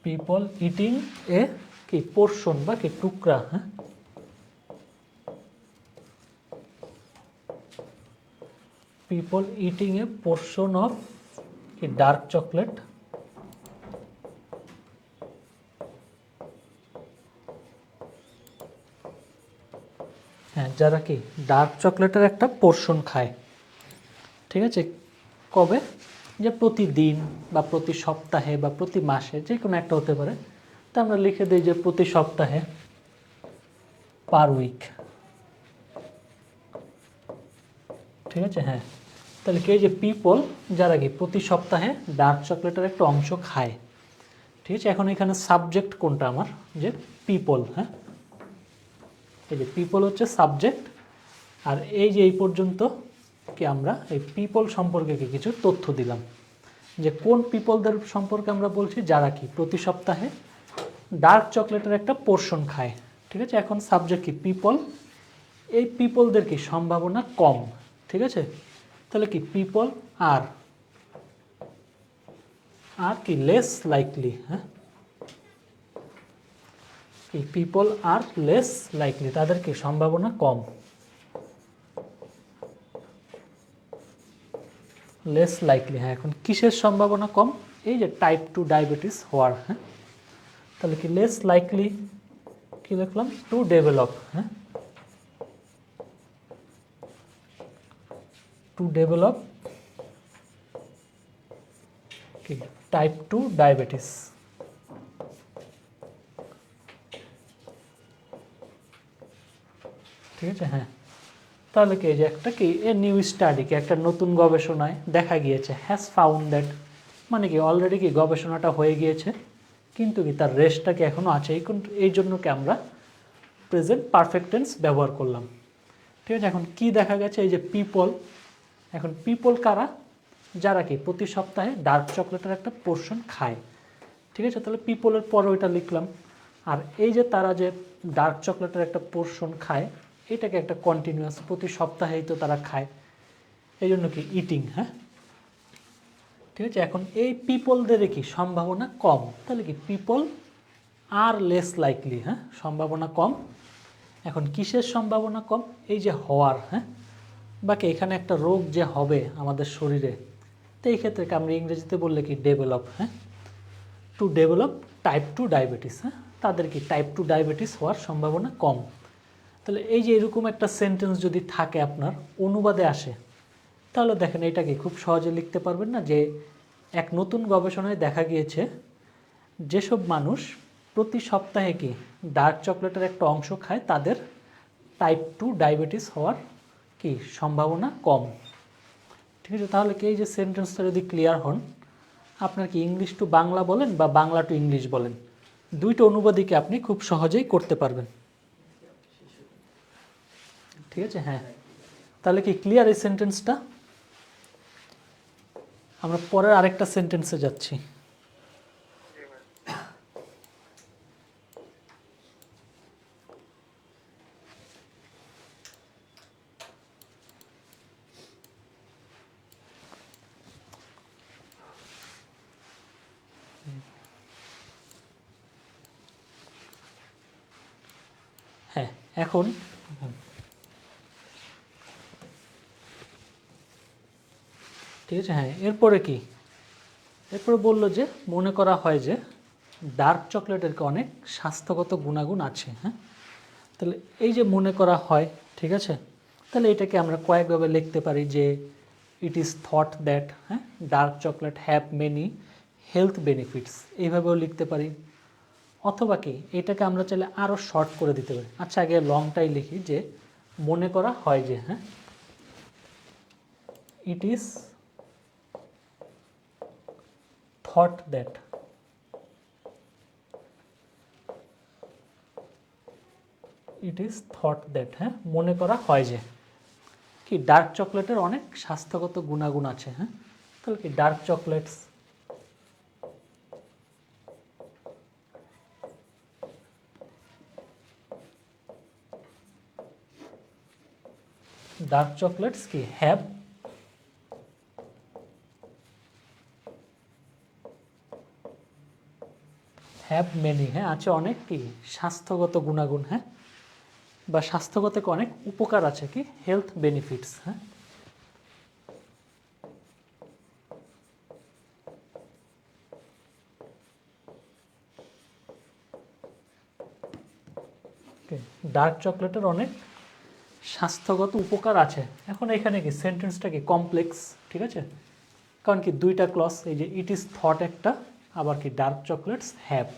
পিপল ইটিং এ কি পোর্শন বা কি টুকরা, হ্যাঁ, people eating A portion of কি ডার্ক চকলেট, হ্যাঁ, যারা কি ডার্ক চকলেটের একটা পোর্শন খায়, ঠিক আছে, কবে, যে প্রতিদিন বা প্রতি সপ্তাহে বা প্রতি মাসে, যে কোনো একটা হতে পারে, তা আমরা লিখে দিই যে প্রতি সপ্তাহে, পার উইক, ঠিক আছে। হ্যাঁ তাহলে কি যে পিপল যারা কি প্রতি সপ্তাহে ডার্ক চকলেটের একটা অংশ খায়, ঠিক আছে। এখন এখানে সাবজেক্ট কোনটা আমার, যে পিপল, হ্যাঁ, এই যে পিপল হচ্ছে সাবজেক্ট, আর এই যে এই পর্যন্ত কি আমরা এই পিপল সম্পর্কে কিছু তথ্য দিলাম, যে কোন পিপলদের সম্পর্কে আমরা বলছি যারা কি প্রতি সপ্তাহে ডার্ক চকলেটের একটা পোর্শন খায়। ঠিক আছে, এখন সাবজেক্ট কি পিপল, এই পিপলদের কি সম্ভাবনা কম। ঠিক আছে, তাহলে কি পিপল আর কি লেস লাইকলি, হ্যাঁ কি পিপল আর লেস লাইকলি, তাদের কি সম্ভাবনা কম, লেস লাইকলি। হ্যাঁ, এখন কিসের সম্ভাবনা কম, এই যে টাইপ 2 ডায়াবেটিস হওয়ার। হ্যাঁ, তাহলে কি লেস লাইকলি কি লিখলাম, টু ডেভেলপ, হ্যাঁ টু ডেভেলপ কি টাইপ 2 ডায়াবেটিস। ঠিক আছে, হ্যাঁ তাহলে কি যে একটা কি এ নিউ স্টাডি, কি একটা নতুন গবেষণায় দেখা গিয়েছে, হ্যাজ ফাউন্ড দ্যাট, মানে কি অলরেডি কি গবেষণাটা হয়ে গিয়েছে, কিন্তু কি তার রেস্টটা কি এখনও আছে, এই জন্য কি আমরা প্রেজেন্ট পারফেক্ট টেন্স ব্যবহার করলাম। ঠিক আছে, এখন কি দেখা গেছে, এই যে পিপল, এখন পিপল কারা, যারা কি প্রতি সপ্তাহে ডার্ক চকলেটের একটা পোর্শন খায়। ঠিক আছে, তাহলে পিপলের পরে ওইটা লিখলাম, আর এই যে তারা যে ডার্ক চকলেটের একটা পোর্শন খায়, এটাকে একটা কন্টিনিউয়াস, প্রতি সপ্তাহেই তো তারা খায়, এই জন্য কি ইটিং। হ্যাঁ, ঠিক আছে, এখন এই পিপলদের কি সম্ভাবনা কম, তাহলে কি পিপল আর লেস লাইকলি, হ্যাঁ সম্ভাবনা কম। এখন কিসের সম্ভাবনা কম, এই যে হওয়ার, হ্যাঁ বাকি এখানে একটা রোগ যে হবে আমাদের শরীরে, তো এই ক্ষেত্রে আমরা ইংরেজিতে বললে কি ডেভেলপ, হ্যাঁ টু ডেভেলপ টাইপ 2 ডায়াবেটিস, হ্যাঁ তাদের কি টাইপ 2 ডায়াবেটিস হওয়ার সম্ভাবনা কম। তাহলে এই যে এরকম একটা সেন্টেন্স যদি থাকে আপনার অনুবাদে আসে, তাহলে দেখেন এটা কি খুব সহজে লিখতে পারবেন না, যে এক নতুন গবেষণায় দেখা গিয়েছে যেসব মানুষ প্রতি সপ্তাহে কি ডার্ক চকলেটের একটা অংশ খায়, তাদের টাইপ 2 ডায়াবেটিস হওয়ার কি সম্ভাবনা কম। ঠিক আছে, তাহলে কি এই যে সেন্টেন্সটা যদি ক্লিয়ার হন, আপনার কি ইংলিশ টু বাংলা বলেন বা বাংলা টু ইংলিশ বলেন, দুইটা অনুবাদই আপনি খুব সহজেই করতে পারবেন। ঠিক আছে, হ্যাঁ তাহলে কি ক্লিয়ার এই সেন্টেন্সটা। আমরা পরের আরেকটা সেন্টেন্সে যাচ্ছি। হ্যাঁ, এখন ঠিক আছে, হ্যাঁ এরপরে কি, এরপরে বলল যে মনে করা হয় যে ডার্ক চকলেটের অনেক স্বাস্থ্যগত গুণাগুণ আছে। হ্যাঁ, তাহলে এই যে মনে করা হয়, ঠিক আছে, তাহলে এটাকে আমরা কয়েকভাবে লিখতে পারি, যে ইট ইজ থট দ্যাট, হ্যাঁ dark chocolate have many health benefits, এইভাবেও লিখতে পারি। অথবা কি এটাকে আমরা চাইলে আরও শর্ট করে দিতে পারি। আচ্ছা, আগে লংটাই লিখি, যে মনে করা হয় যে, হ্যাঁ it is thought that, it is thought that, হ্যাঁ মনে করা হয় যে কি ডার্ক চকলেটের অনেক স্বাস্থ্যগত গুণাগুণ আছে। হ্যাঁ, তাহলে কি ডার্ক চকলেটস কি হ্যাভ মেনি, হ্যাঁ আছে অনেক কি স্বাস্থ্যগত গুণাগুণ, হ্যাঁ বা স্বাস্থ্যগত অনেক উপকার আছে, কি হেলথ বেনিফিটস। হ্যাঁ, ডার্ক চকলেটের অনেক স্বাস্থ্যগত উপকার আছে। এখন এখানে কি সেন্টেন্সটা কি কমপ্লেক্স, ঠিক আছে, কারণ কি দুইটা ক্লজ, এই যে ইট ইজ থট একটা, আবার কি ডার্ক চকলেটস হ্যাভ,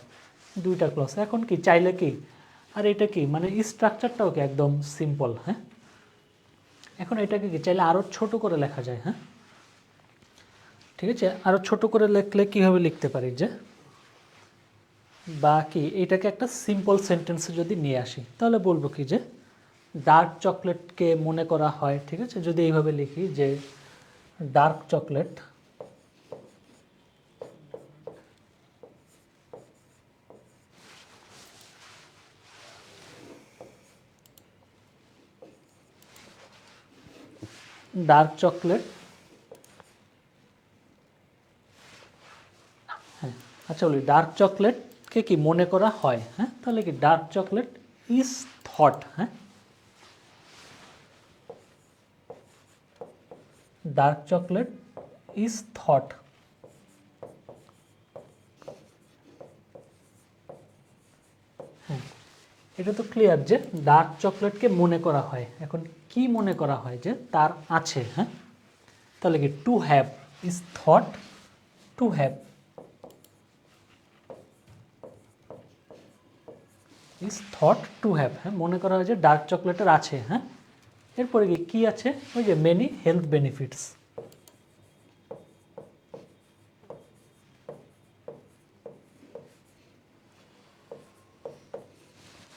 দুইটা ক্লজ। এখন কি চাইলে কি, আর এটা কি মানে স্ট্রাকচারটাও কি একদম সিম্পল। হ্যাঁ, এখন এটাকে কি চাইলে আরও ছোট করে লেখা যায়। হ্যাঁ, ঠিক আছে, আরও ছোট করে লিখলে কীভাবে লিখতে পারি, যে বা কি এটাকে একটা সিম্পল সেন্টেন্সে যদি নিয়ে আসি, তাহলে বলবো কি যে ডার্ক চকলেটকে মনে করা হয়, ঠিক আছে, যদি এইভাবে লিখি যে ডার্ক চকলেট ডার্ক চকলেট, হ্যাঁ আচ্ছা বলি ডার্ক চকলেটকে কি মনে করা হয়, হ্যাঁ তাহলে কি ডার্ক চকলেট ইজ থট, হ্যাঁ ডার্ক চকলেট ইজ থট। হ্যাঁ এটা তো ক্লিয়ার যে ডার্ক চকলেটকে মনে করা হয়, এখন কি মনে করা হয় যে তার আছে, হ্যাঁ তাহলে কি to have is thought to have is thought to have, হ্যাঁ মনে করা হয় যে ডার্ক চকলেটের আছে, হ্যাঁ এরপরে কি আছে, ওই যে মেনি হেলথ বেনিফিটস,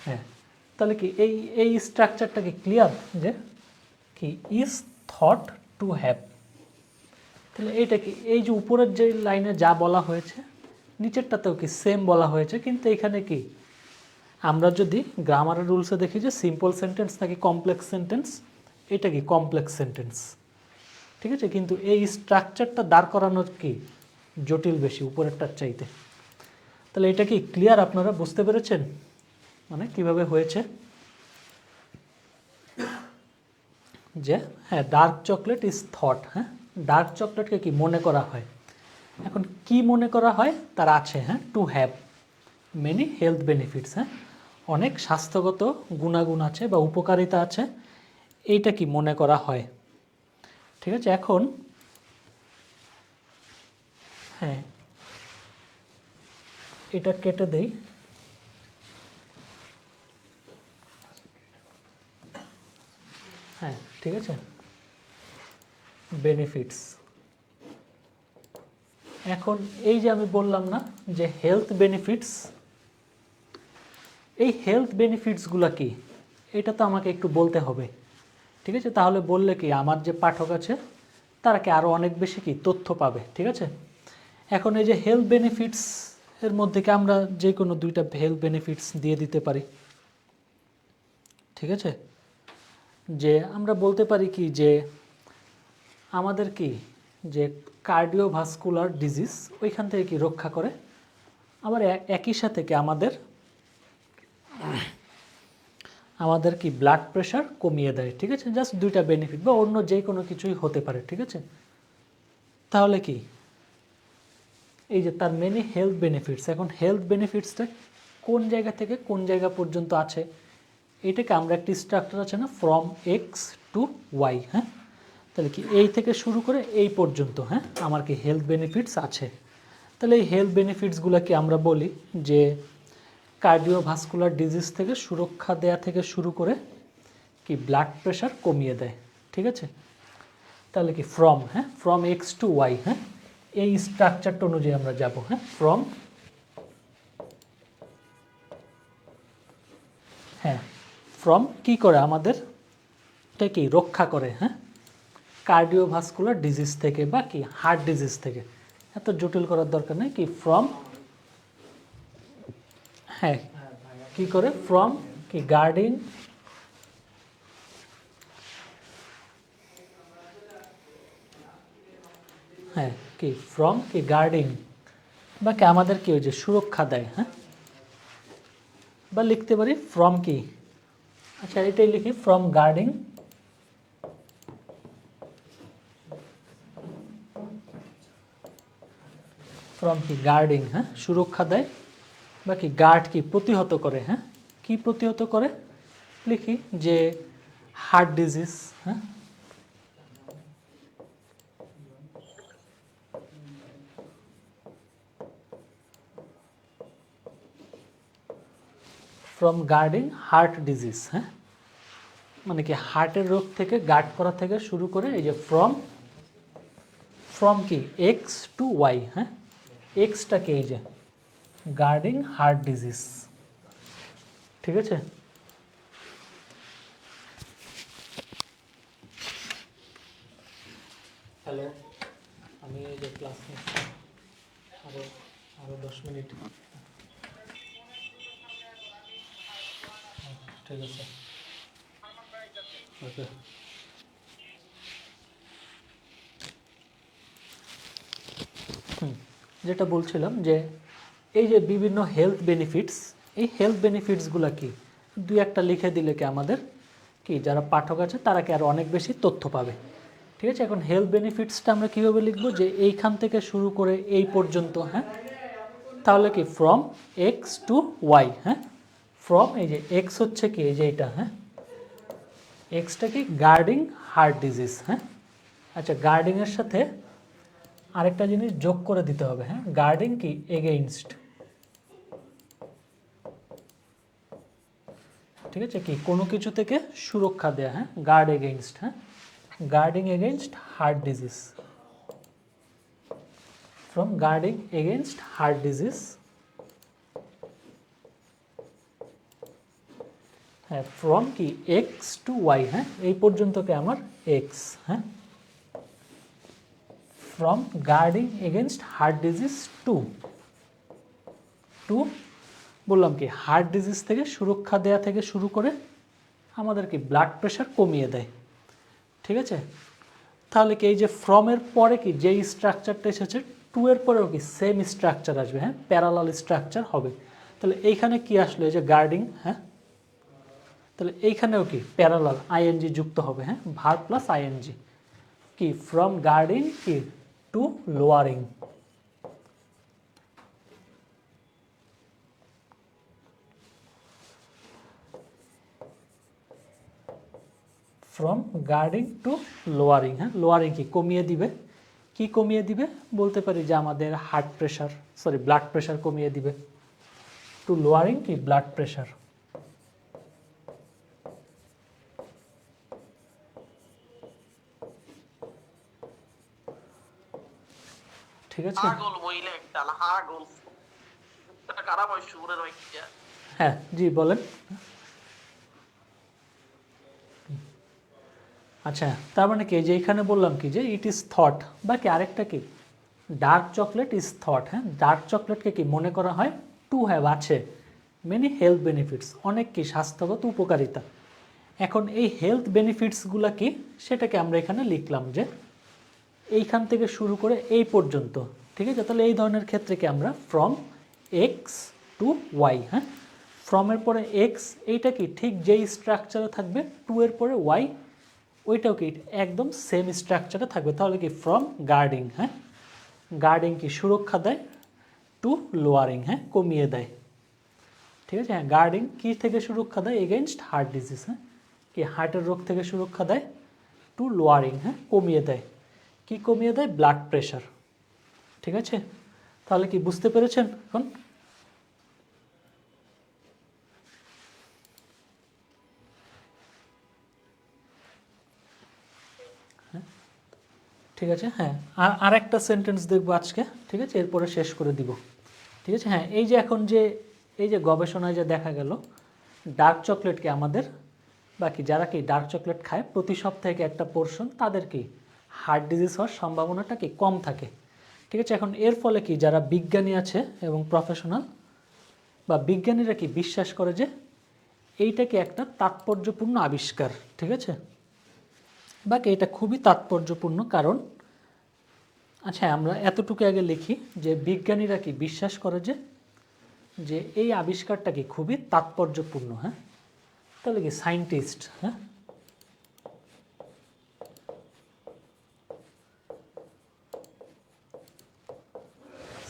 হ্যাঁ তাহলে কি এই স্ট্রাকচারটা কি ক্লিয়ার যে কি ইজ থট টু হ্যাভ, তাহলে এইটা কি এই যে উপরের যে লাইনে যা বলা হয়েছে নিচেরটাতেও কি সেম বলা হয়েছে, কিন্তু এখানে কি আমরা যদি গ্রামারের রুলসে দেখি যে সিম্পল সেন্টেন্স নাকি কমপ্লেক্স সেন্টেন্স, এটা কি কমপ্লেক্স সেন্টেন্স, ঠিক আছে, কিন্তু এই স্ট্রাকচারটা দাঁড় করানোর কি জটিল বেশি উপরেরটার চাইতে। তাহলে এটা কি ক্লিয়ার, আপনারা বুঝতে পেরেছেন মানে কিভাবে হয়েছে, যে হ্যাঁ ডার্ক চকলেট ইজ থট, হ্যাঁ ডার্ক চকলেটকে কি মনে করা হয়, এখন কি মনে করা হয় তার আছে, হ্যাঁ to have many health benefits, হ্যাঁ অনেক স্বাস্থ্যগত গুণাগুণ আছে বা উপকারিতা আছে, এইটা কি মনে করা হয়, ঠিক আছে। এখন হ্যাঁ এটা কেটে দেই, হ্যাঁ ঠিক আছে বেনিফিটস, এখন এই যে আমি বললাম না যে হেলথ বেনিফিটস, এই হেলথ বেনিফিটসগুলো কি এটা তো আমাকে একটু বলতে হবে, ঠিক আছে, তাহলে বললে কি আমার যে পাঠক আছে তারা কি আরও অনেক বেশি কি তথ্য পাবে, ঠিক আছে। এখন এই যে হেলথ বেনিফিটস এর মধ্যে কি আমরা যে কোনো দুইটা হেলথ বেনিফিটস দিয়ে দিতে পারি, ঠিক আছে, যে আমরা বলতে পারি কি যে আমাদের কি যে কার্ডিওভাস্কুলার ডিজিজ ওইখান থেকে কি রক্ষা করে, আবার একই সাথে কি আমাদের কি ব্লাড প্রেশার কমিয়ে দেয়, ঠিক আছে, জাস্ট দুইটা বেনিফিট বা অন্য যে কোনো কিছুই হতে পারে, ঠিক আছে। তাহলে কি এই যে তার মেনি হেলথ বেনিফিটস, এখন হেলথ বেনিফিটসটা কোন জায়গা থেকে কোন জায়গা পর্যন্ত আছে, এটাকে আমরা একটি স্ট্রাকচার আছে না ফ্রম এক্স টু ওয়াই, হ্যাঁ তাহলে কি এই থেকে শুরু করে এই পর্যন্ত, হ্যাঁ আমার কি হেলথ বেনিফিটস আছে, তাহলে এই হেলথ বেনিফিটসগুলো কি আমরা বলি যে কার্ডিওভাস্কুলার ডিজিজ থেকে সুরক্ষা দেয়া থেকে শুরু করে কি ব্লাড প্রেশার কমিয়ে দেয়, ঠিক আছে। তাহলে কি ফ্রম, হ্যাঁ ফ্রম এক্স টু ওয়াই, হ্যাঁ এই স্ট্রাকচারটা অনুযায়ী আমরা যাব, হ্যাঁ ফ্রম, হ্যাঁ ফ্রম কি করে আমাদের এটা কি রক্ষা করে, হ্যাঁ কার্ডিওভাস্কুলার ডিজিজ থেকে বা কি হার্ট ডিজিজ থেকে, এত জটিল করার দরকার নেই, কি ফ্রম, হ্যাঁ কি করে ফ্রম কি গার্ডিং, হ্যাঁ কি ফ্রম কি গার্ডিং বা কি আমাদের কি ওই যে সুরক্ষা দেয়, হ্যাঁ বা লিখতে পারি ফ্রম কি, আচ্ছা এটাই লিখি ফ্রম গার্ডিং, ফ্রম কি গার্ডিং, হ্যাঁ সুরক্ষা দেয় বা কি গার্ড কি প্রতিহত করে, হ্যাঁ কি প্রতিহত করে লিখি যে হার্ট ডিজিজ, হ্যাঁ ফ্রম গার্ডিং হার্ট ডিজিজ, হ্যাঁ মানে কি হার্টের রোগ থেকে গার্ড করা থেকে শুরু করে এই যে ফ্রম কি এক্স টু ওয়াই, হ্যাঁ এক্সটাকে এই যে গার্ডিং হার্ট ডিজিজ, ঠিক আছে। হ্যালো, আমি এই যে ক্লাস নিচ্ছি, আরও আরও 10 মিনিট। ঠিক আছে, ওকে। যেটা বলছিলাম যে এই যে বিভিন্ন হেলথ বেনিফিটস, এই হেলথ বেনিফিটসগুলো কি দুই একটা লিখে দিলে কি আমাদের কি যারা পাঠক আছে তারা কি আরও অনেক বেশি তথ্য পাবে। ঠিক আছে, এখন হেলথ বেনিফিটসটা আমরা কীভাবে লিখবো, যে এইখান থেকে শুরু করে এই পর্যন্ত, হ্যাঁ, তাহলে কি ফ্রম এক্স টু ওয়াই, হ্যাঁ, ফ্রম এই যে এক্স হচ্ছে কি এই যে এইটা, হ্যাঁ, এক্সটা কি গার্ডিং হার্ট ডিজিজ, হ্যাঁ। আচ্ছা, গার্ডিংয়ের সাথে আরেকটা জিনিস যোগ করে দিতে হবে, হ্যাঁ, গার্ডিং কি এগেইনস্ট, ঠিক আছে, কি কোনো কিছু থেকে সুরক্ষা দেয়া, হ্যাঁ, গার্ড এগেইনস্ট, হ্যাঁ, guarding against heart disease, from guarding against heart disease, হ্যাঁ, ফ্রম কি এক্স টু ওয়াই, হ্যাঁ, এই পর্যন্তকে আমার এক্স, হ্যাঁ, from guarding against heart disease to to বললাম কি হার্ট ডিজিজ থেকে সুরক্ষা দেয়া থেকে শুরু করে আমাদের কি ব্লাড প্রেশার কমিয়ে দেয়। ঠিক আছে, তাহলে কি এই যে ফ্রমের পরে কি যেই স্ট্রাকচারটা এসেছে টু এর পরেও কি সেম স্ট্রাকচার আসবে, হ্যাঁ, প্যারালাল স্ট্রাকচার হবে। তাহলে এইখানে কি আসলো, এই যে গার্ডিং, হ্যাঁ, তাহলে এইখানেও কি প্যারালাল আইএনজি যুক্ত হবে, হ্যাঁ, ভার প্লাস আইএনজি, কি ফ্রম গার্ডিং কি to lowering, from guarding to lowering, হ্যাঁ, লোয়ারিং কি কমিয়ে দিবে, কি কমিয়ে দিবে বলতে পারি যে আমাদের heart pressure, sorry blood pressure কমিয়ে দিবে, টু লোয়ারিং কি ব্লাড প্রেশার। ঠিক আছে, আগল বইলে একটা আগল খারাপ হয় সুরের হয় কি হ্যাঁ, জি বলেন। আচ্ছা, তার মানে কি যে এখানে বললাম কি যে ইট ইজ থট, বা কি আরেকটা কি ডার্ক চকলেট ইজ থট, হ্যাঁ, ডার্ক চকলেটকে কি মনে করা হয় টু হ্যাভ আছে মেনি হেলথ বেনিফিটস, অনেক কি স্বাস্থ্যগত উপকারিতা। এখন এই হেলথ বেনিফিটসগুলো কি সেটাকে আমরা এখানে লিখলাম যে এইখান থেকে শুরু করে এই পর্যন্ত। ঠিক আছে, তাহলে এই ধরনের ক্ষেত্রে কি আমরা ফ্রম এক্স টু ওয়াই, হ্যাঁ, ফ্রমের পরে এক্স এইটা কি ঠিক যেই স্ট্রাকচারে থাকবে, টু এর পরে ওয়াই ওইটাও কি একদম সেম স্ট্রাকচারে থাকবে। তাহলে কি ফ্রম গার্ডিং, হ্যাঁ, গার্ডিং কি সুরক্ষা দেয়, টু লোয়ারিং, হ্যাঁ, কমিয়ে দেয়। ঠিক আছে, হ্যাঁ, গার্ডিং কি থেকে সুরক্ষা দেয়, এগেইনস্ট হার্ট ডিজিজ, হ্যাঁ, কি হার্টের রোগ থেকে সুরক্ষা দেয়, টু লোয়ারিং, হ্যাঁ, কমিয়ে দেয়, কি কমিয়ে দেয়, ব্লাড প্রেশার। ঠিক আছে, তাহলে কি বুঝতে পেরেছেন এখন? ঠিক আছে, হ্যাঁ, আর একটা সেন্টেন্স দেখবো আজকে, ঠিক আছে, এরপরে শেষ করে দিব। ঠিক আছে, হ্যাঁ, এই যে এখন যে এই যে গবেষণায় যে দেখা গেল ডার্ক চকলেটকে আমাদের বাকি যারা কি ডার্ক চকলেট খায় প্রতি সপ্তাহে একটা পোর্শন তাদের কি হার্ট ডিজিজ হওয়ার সম্ভাবনাটা কি কম থাকে। ঠিক আছে, এখন এর ফলে কি যারা বিজ্ঞানী আছে এবং প্রফেশনাল বা বিজ্ঞানীরা কি বিশ্বাস করে যে এইটা কি একটা তাৎপর্যপূর্ণ আবিষ্কার। ঠিক আছে, বাকি এটা খুবই তাৎপর্যপূর্ণ কারণ, আচ্ছা আমরা এতটুকু আগে লিখি যে বিজ্ঞানীরা কি বিশ্বাস করে যে যে এই আবিষ্কারটা কি খুবই তাৎপর্যপূর্ণ, হ্যাঁ, তাহলে কি সায়েন্টিস্ট, হ্যাঁ,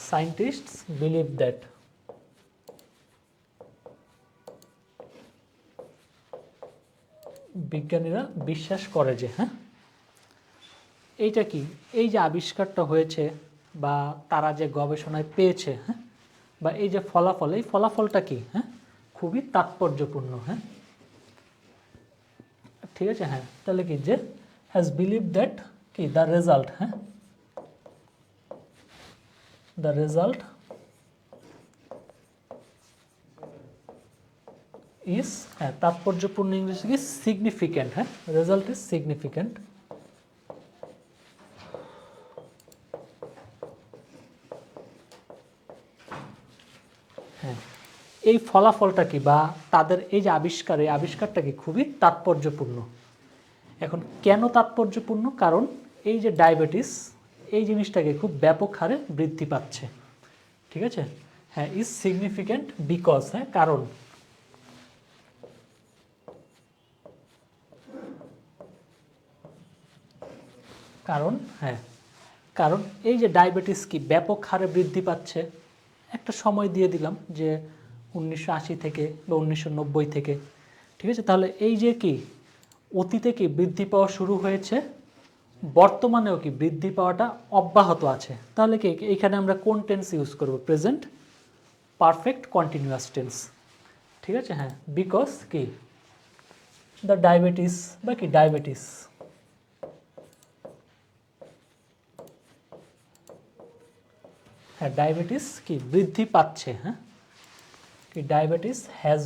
scientists believe that বিজ্ঞানীরা বিশ্বাস করে যে, হ্যাঁ, এইটা কি এই যে আবিষ্কারটা হয়েছে বা তারা যে গবেষণায় পেয়েছে, হ্যাঁ, বা এই যে ফলাফল, এই ফলাফলটা কি, হ্যাঁ, খুবই তাৎপর্যপূর্ণ, হ্যাঁ। ঠিক আছে, হ্যাঁ, তাহলে কি যে হ্যাজ বিলিভ দ্যাট কি দ্য রেজাল্ট, হ্যাঁ, দ্য রেজাল্ট ইজ, হ্যাঁ, তাৎপর্যপূর্ণ ইংলিশে কি সিগনিফিক্যান্ট, হ্যাঁ, রেজাল্ট ইজ সিগনিফিক্যান্ট, এই ফলাফলটা কি বা তাদের এই যে আবিষ্কার, এই আবিষ্কারটা কি খুবই তাৎপর্যপূর্ণ। এখন কেন তাৎপর্যপূর্ণ? কারণ এই যে ডায়াবেটিস, এই জিনিসটাকে খুব ব্যাপক হারে বৃদ্ধি পাচ্ছে, ঠিক আছে। হ্যাঁ, ইজ সিগনিফিক্যান্ট বিকজ, হ্যাঁ কারণ, কারণ হ্যাঁ কারণ এই যে ডায়াবেটিস কি ব্যাপক হারে বৃদ্ধি পাচ্ছে, একটা সময় দিয়ে দিলাম যে 1980 থেকে বা 1990 থেকে, ঠিক আছে। তাহলে এই যে কি অতীতে কি বৃদ্ধি পাওয়া শুরু হয়েছে, বর্তমানেও কি বৃদ্ধি পাওয়াটা অব্যাহত আছে। তাহলে কি এইখানে আমরা কোন টেন্স ইউজ করব? প্রেজেন্ট পারফেক্ট কন্টিনিউয়াস টেন্স, ঠিক আছে। হ্যাঁ, বিকজ কি দ্য ডায়াবেটিস বা কি ডায়াবেটিস, হ্যাঁ ডায়াবেটিস কি বৃদ্ধি পাচ্ছে, হ্যাঁ কি ডায়াবেটিস has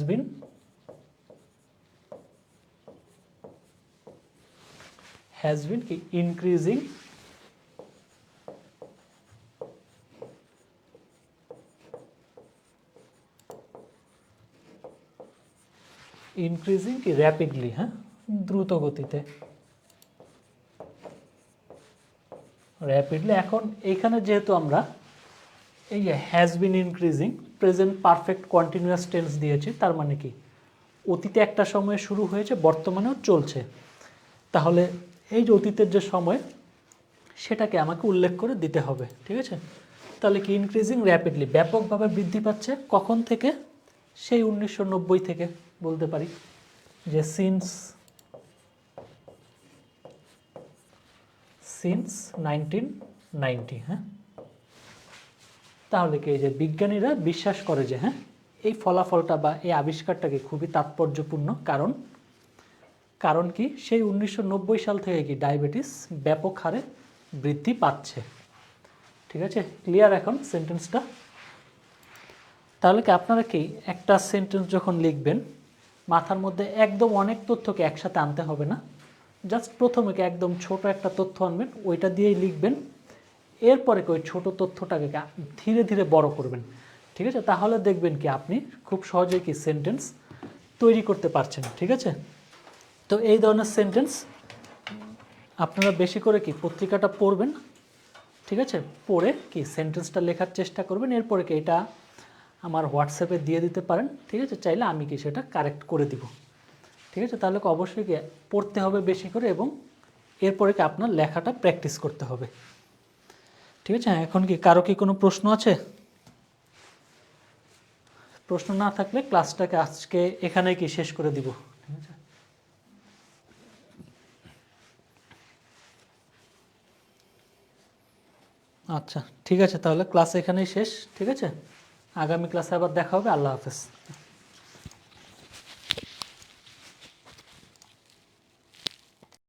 been কি increasing কি র্যাপিডলি, হ্যাঁ দ্রুত গতিতে, র্যাপিডলি। এখন এইখানে যেহেতু আমরা এই যে has been increasing present perfect continuous tense দিয়েছি, তার মানে কি অতীতে একটা সময় শুরু হয়েছে, বর্তমানেও চলছে। তাহলে এই যে অতীতের যে সময়, সেটাকে আমাকে উল্লেখ করে দিতে হবে, ঠিক আছে। তাহলে কি ইনক্রিজিং র্যাপিডলি, ব্যাপকভাবে বৃদ্ধি পাচ্ছে, কখন থেকে? সেই 1990 থেকে বলতে পারি, যে সিন্স 1990, হ্যাঁ। তাহলে কি এই যে বিজ্ঞানীরা বিশ্বাস করে যে হ্যাঁ এই ফলাফলটা বা এই আবিষ্কারটাকে খুবই তাৎপর্যপূর্ণ, কারণ কি সেই 1990 সাল থেকে কি ডায়াবেটিস ব্যাপক হারে বৃদ্ধি পাচ্ছে, ঠিক আছে। ক্লিয়ার এখন সেন্টেন্সটা? তাহলে কি আপনারা কি একটা সেন্টেন্স যখন লিখবেন, মাথার মধ্যে একদম অনেক তথ্যকে একসাথে আনতে হবে না, জাস্ট প্রথমে কি একদম ছোট একটা তথ্য আনবেন, ওইটা দিয়েই লিখবেন। এরপরে কি ওই ছোট তথ্যটাকে ধীরে ধীরে বড় করবেন, ঠিক আছে। তাহলে দেখবেন কি আপনি খুব সহজেই কি সেন্টেন্স তৈরি করতে পারছেন, ঠিক আছে। তো এই ধরনের সেন্টেন্স আপনারা বেশি করে কি পত্রিকাটা পড়বেন, ঠিক আছে। পড়ে কি সেন্টেন্সটা লেখার চেষ্টা করবেন। এরপরে কি এটা আমার হোয়াটসঅ্যাপে দিয়ে দিতে পারেন, ঠিক আছে। চাইলে আমি কি সেটা কারেক্ট করে দিব, ঠিক আছে। তাহলে কি অবশ্যই কি পড়তে হবে বেশি করে, এবং এরপরে কি আপনার লেখাটা প্র্যাকটিস করতে হবে, ঠিক আছে। এখন কি কারো কি কোনো প্রশ্ন আছে? প্রশ্ন না থাকলে ক্লাসটাকে আজকে এখানেই কি শেষ করে দিব, ঠিক আছে। আচ্ছা ঠিক আছে, তাহলে ক্লাস এখানেই শেষ, ঠিক আছে। আগামী ক্লাসে আবার দেখা হবে। আল্লাহ হাফেজ।